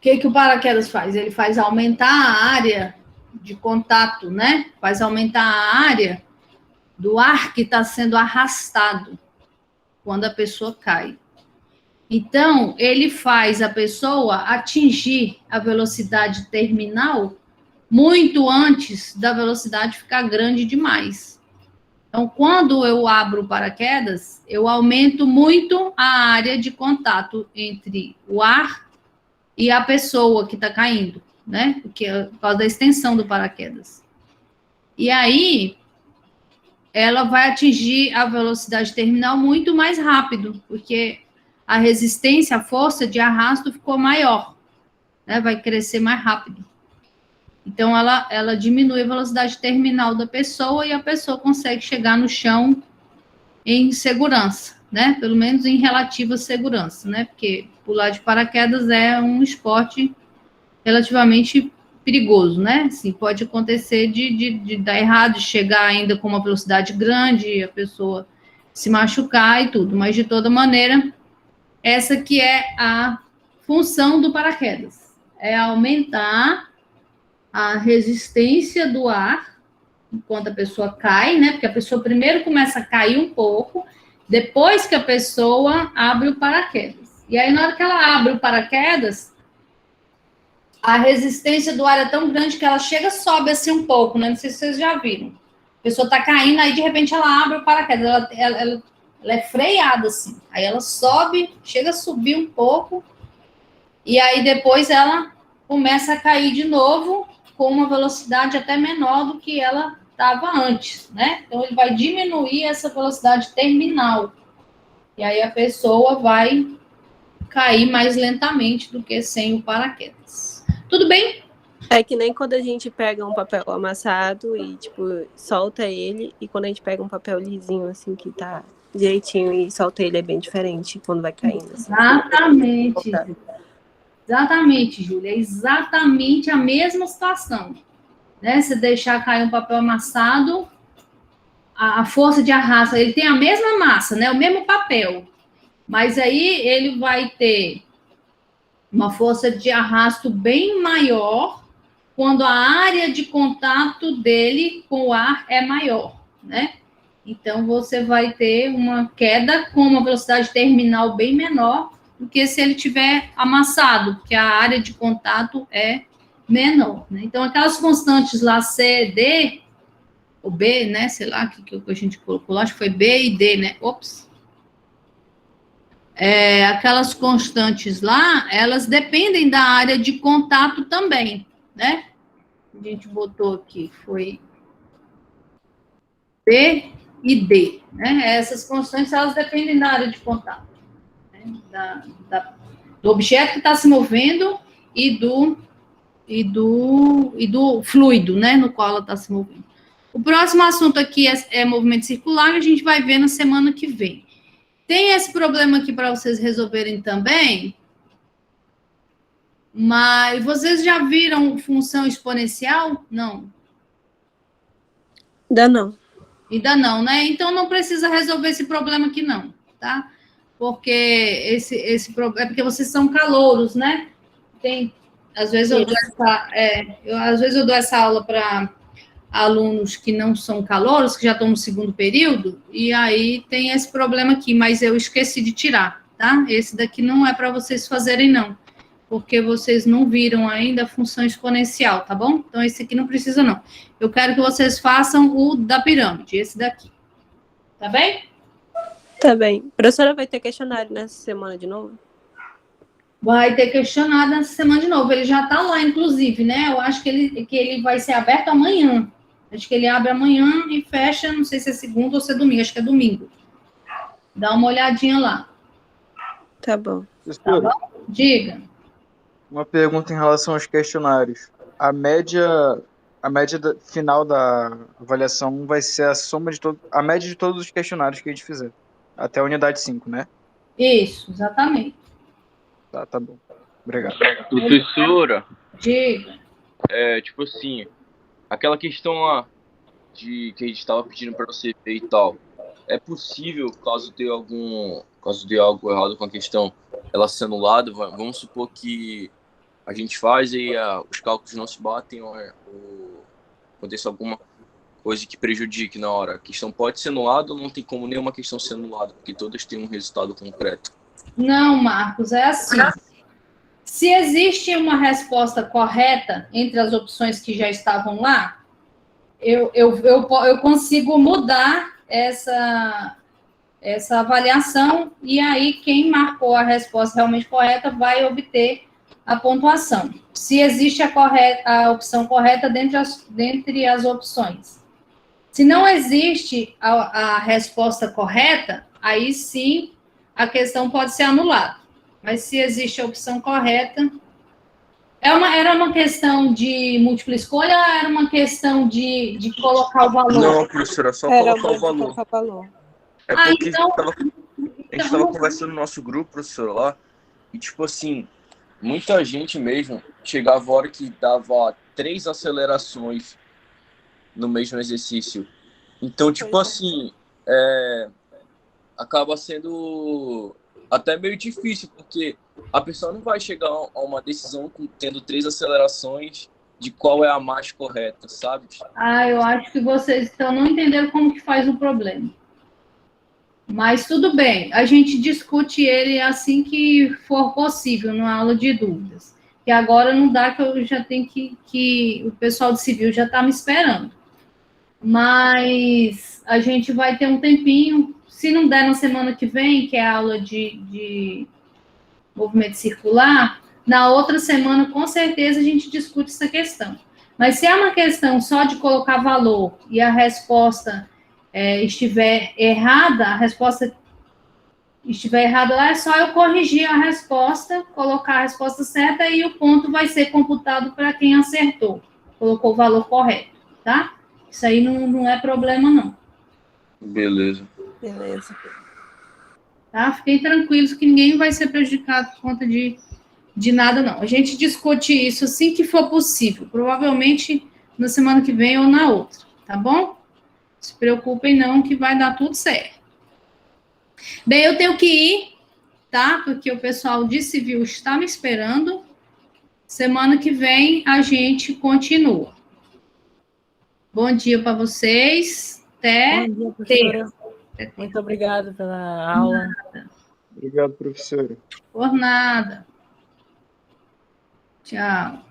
que o paraquedas faz? Ele faz aumentar a área de contato, né? Faz aumentar a área do ar que está sendo arrastado quando a pessoa cai. Então, ele faz a pessoa atingir a velocidade terminal muito antes da velocidade ficar grande demais. Então, quando eu abro o paraquedas, eu aumento muito a área de contato entre o ar e a pessoa que está caindo, né? Porque é por causa da extensão do paraquedas. E aí, ela vai atingir a velocidade terminal muito mais rápido, porque a resistência, a força de arrasto ficou maior, né? Vai crescer mais rápido. Então, ela diminui a velocidade terminal da pessoa e a pessoa consegue chegar no chão em segurança, né? Pelo menos em relativa segurança, né? Porque pular de paraquedas é um esporte relativamente perigoso, né? Assim, pode acontecer de dar errado, de chegar ainda com uma velocidade grande, a pessoa se machucar e tudo, mas de toda maneira, essa que é a função do paraquedas, é aumentar a resistência do ar enquanto a pessoa cai, né? Porque a pessoa primeiro começa a cair um pouco, depois que a pessoa abre o paraquedas. E aí, na hora que ela abre o paraquedas, a resistência do ar é tão grande que ela chega, sobe assim um pouco, né? Não sei se vocês já viram. A pessoa tá caindo, aí de repente ela abre o paraquedas, ela é freada assim. Aí ela sobe, chega a subir um pouco, e aí depois ela começa a cair de novo com uma velocidade até menor do que ela estava antes, né? Então ele vai diminuir essa velocidade terminal. E aí a pessoa vai cair mais lentamente do que sem o paraquedas. Tudo bem? É que nem quando a gente pega um papel amassado e, tipo, solta ele, e quando a gente pega um papel lisinho, assim, que tá direitinho e solta ele, é bem diferente quando vai caindo. Assim, exatamente. Exatamente, Júlia. É exatamente a mesma situação. Né? Se deixar cair um papel amassado, a força de arrasto, ele tem a mesma massa, né? O mesmo papel. Mas aí ele vai ter uma força de arrasto bem maior quando a área de contato dele com o ar é maior, né? Então, você vai ter uma queda com uma velocidade terminal bem menor do que se ele tiver amassado, porque a área de contato é menor, né? Então, aquelas constantes lá, C, D, ou B, né? Sei lá, que a gente colocou lá, acho que foi B e D, né? Ops. Aquelas constantes lá, elas dependem da área de contato também, né? A gente botou aqui, foi B e D, né? Essas constantes, elas dependem da área de contato, né? Do objeto que está se movendo e do fluido, né? No qual ela está se movendo. O próximo assunto aqui é movimento circular, que a gente vai ver na semana que vem. Tem esse problema aqui para vocês resolverem também, mas vocês já viram função exponencial? Não. Ainda não. Ainda não, né? Então não precisa resolver esse problema aqui não, tá? Porque esse problema é porque vocês são calouros, né? Às vezes eu dou essa aula para alunos que não são calouros, que já estão no segundo período, e aí tem esse problema aqui, mas eu esqueci de tirar, tá? Esse daqui não é para vocês fazerem, não, porque vocês não viram ainda a função exponencial, tá bom? Então, esse aqui não precisa, não. Eu quero que vocês façam o da pirâmide, esse daqui. Tá bem? Tá bem. A professora vai ter questionário nessa semana de novo? Vai ter questionário nessa semana de novo. Ele já tá lá, inclusive, né? Eu acho que ele vai ser aberto amanhã. Acho que ele abre amanhã e fecha, não sei se é segunda ou se é domingo. Acho que é domingo. Dá uma olhadinha lá. Tá bom. Tá bom? Diga. Uma pergunta em relação aos questionários. A média final da avaliação vai ser a soma de a média de todos os questionários que a gente fizer. Até a unidade 5, né? Isso, exatamente. Tá bom. Obrigado. Professora, Diga. tipo assim, aquela questão lá que a gente estava pedindo para você ver e tal, é possível, caso dê algo errado com a questão, ela ser anulada, vamos supor que a gente faz e os cálculos não se batem, ou aconteça alguma coisa que prejudique na hora. A questão pode ser anulada ou não tem como nenhuma questão ser anulada, porque todas têm um resultado concreto. Não, Marcos, é assim. Se existe uma resposta correta entre as opções que já estavam lá, eu consigo mudar essa avaliação, e aí quem marcou a resposta realmente correta vai obter a pontuação. Se existe a opção correta dentre as opções. Se não existe a resposta correta, aí sim a questão pode ser anulada. Mas se existe a opção correta... Era uma questão de múltipla escolha ou era uma questão de colocar o valor? Não, professora, só colocar o valor. É porque então, a gente estava conversando no nosso grupo, professor, lá, e tipo assim, muita gente mesmo chegava a hora que dava 3 acelerações no mesmo exercício. Então, tipo assim, acaba sendo até meio difícil, porque a pessoa não vai chegar a uma decisão tendo 3 acelerações de qual é a mais correta, sabe? Eu acho que vocês não entenderam como que faz o problema. Mas tudo bem, a gente discute ele assim que for possível, numa aula de dúvidas. E agora não dá, que eu já tenho que o pessoal de civil já está me esperando. Mas a gente vai ter um tempinho, se não der na semana que vem, que é a aula de movimento circular, na outra semana, com certeza, a gente discute essa questão. Mas se é uma questão só de colocar valor e a resposta estiver errada, lá, é só eu corrigir a resposta, colocar a resposta certa e o ponto vai ser computado para quem acertou, colocou o valor correto, tá? Isso aí não é problema, não. Beleza. Tá? Fiquem tranquilos que ninguém vai ser prejudicado por conta de nada, não. A gente discute isso assim que for possível, provavelmente na semana que vem ou na outra, tá bom? Se preocupem não, que vai dar tudo certo. Bem, eu tenho que ir, tá? Porque o pessoal de civil está me esperando. Semana que vem a gente continua. Bom dia para vocês. Até Bom dia, professora. Muito obrigado pela aula. Obrigado, professora. Por nada. Tchau.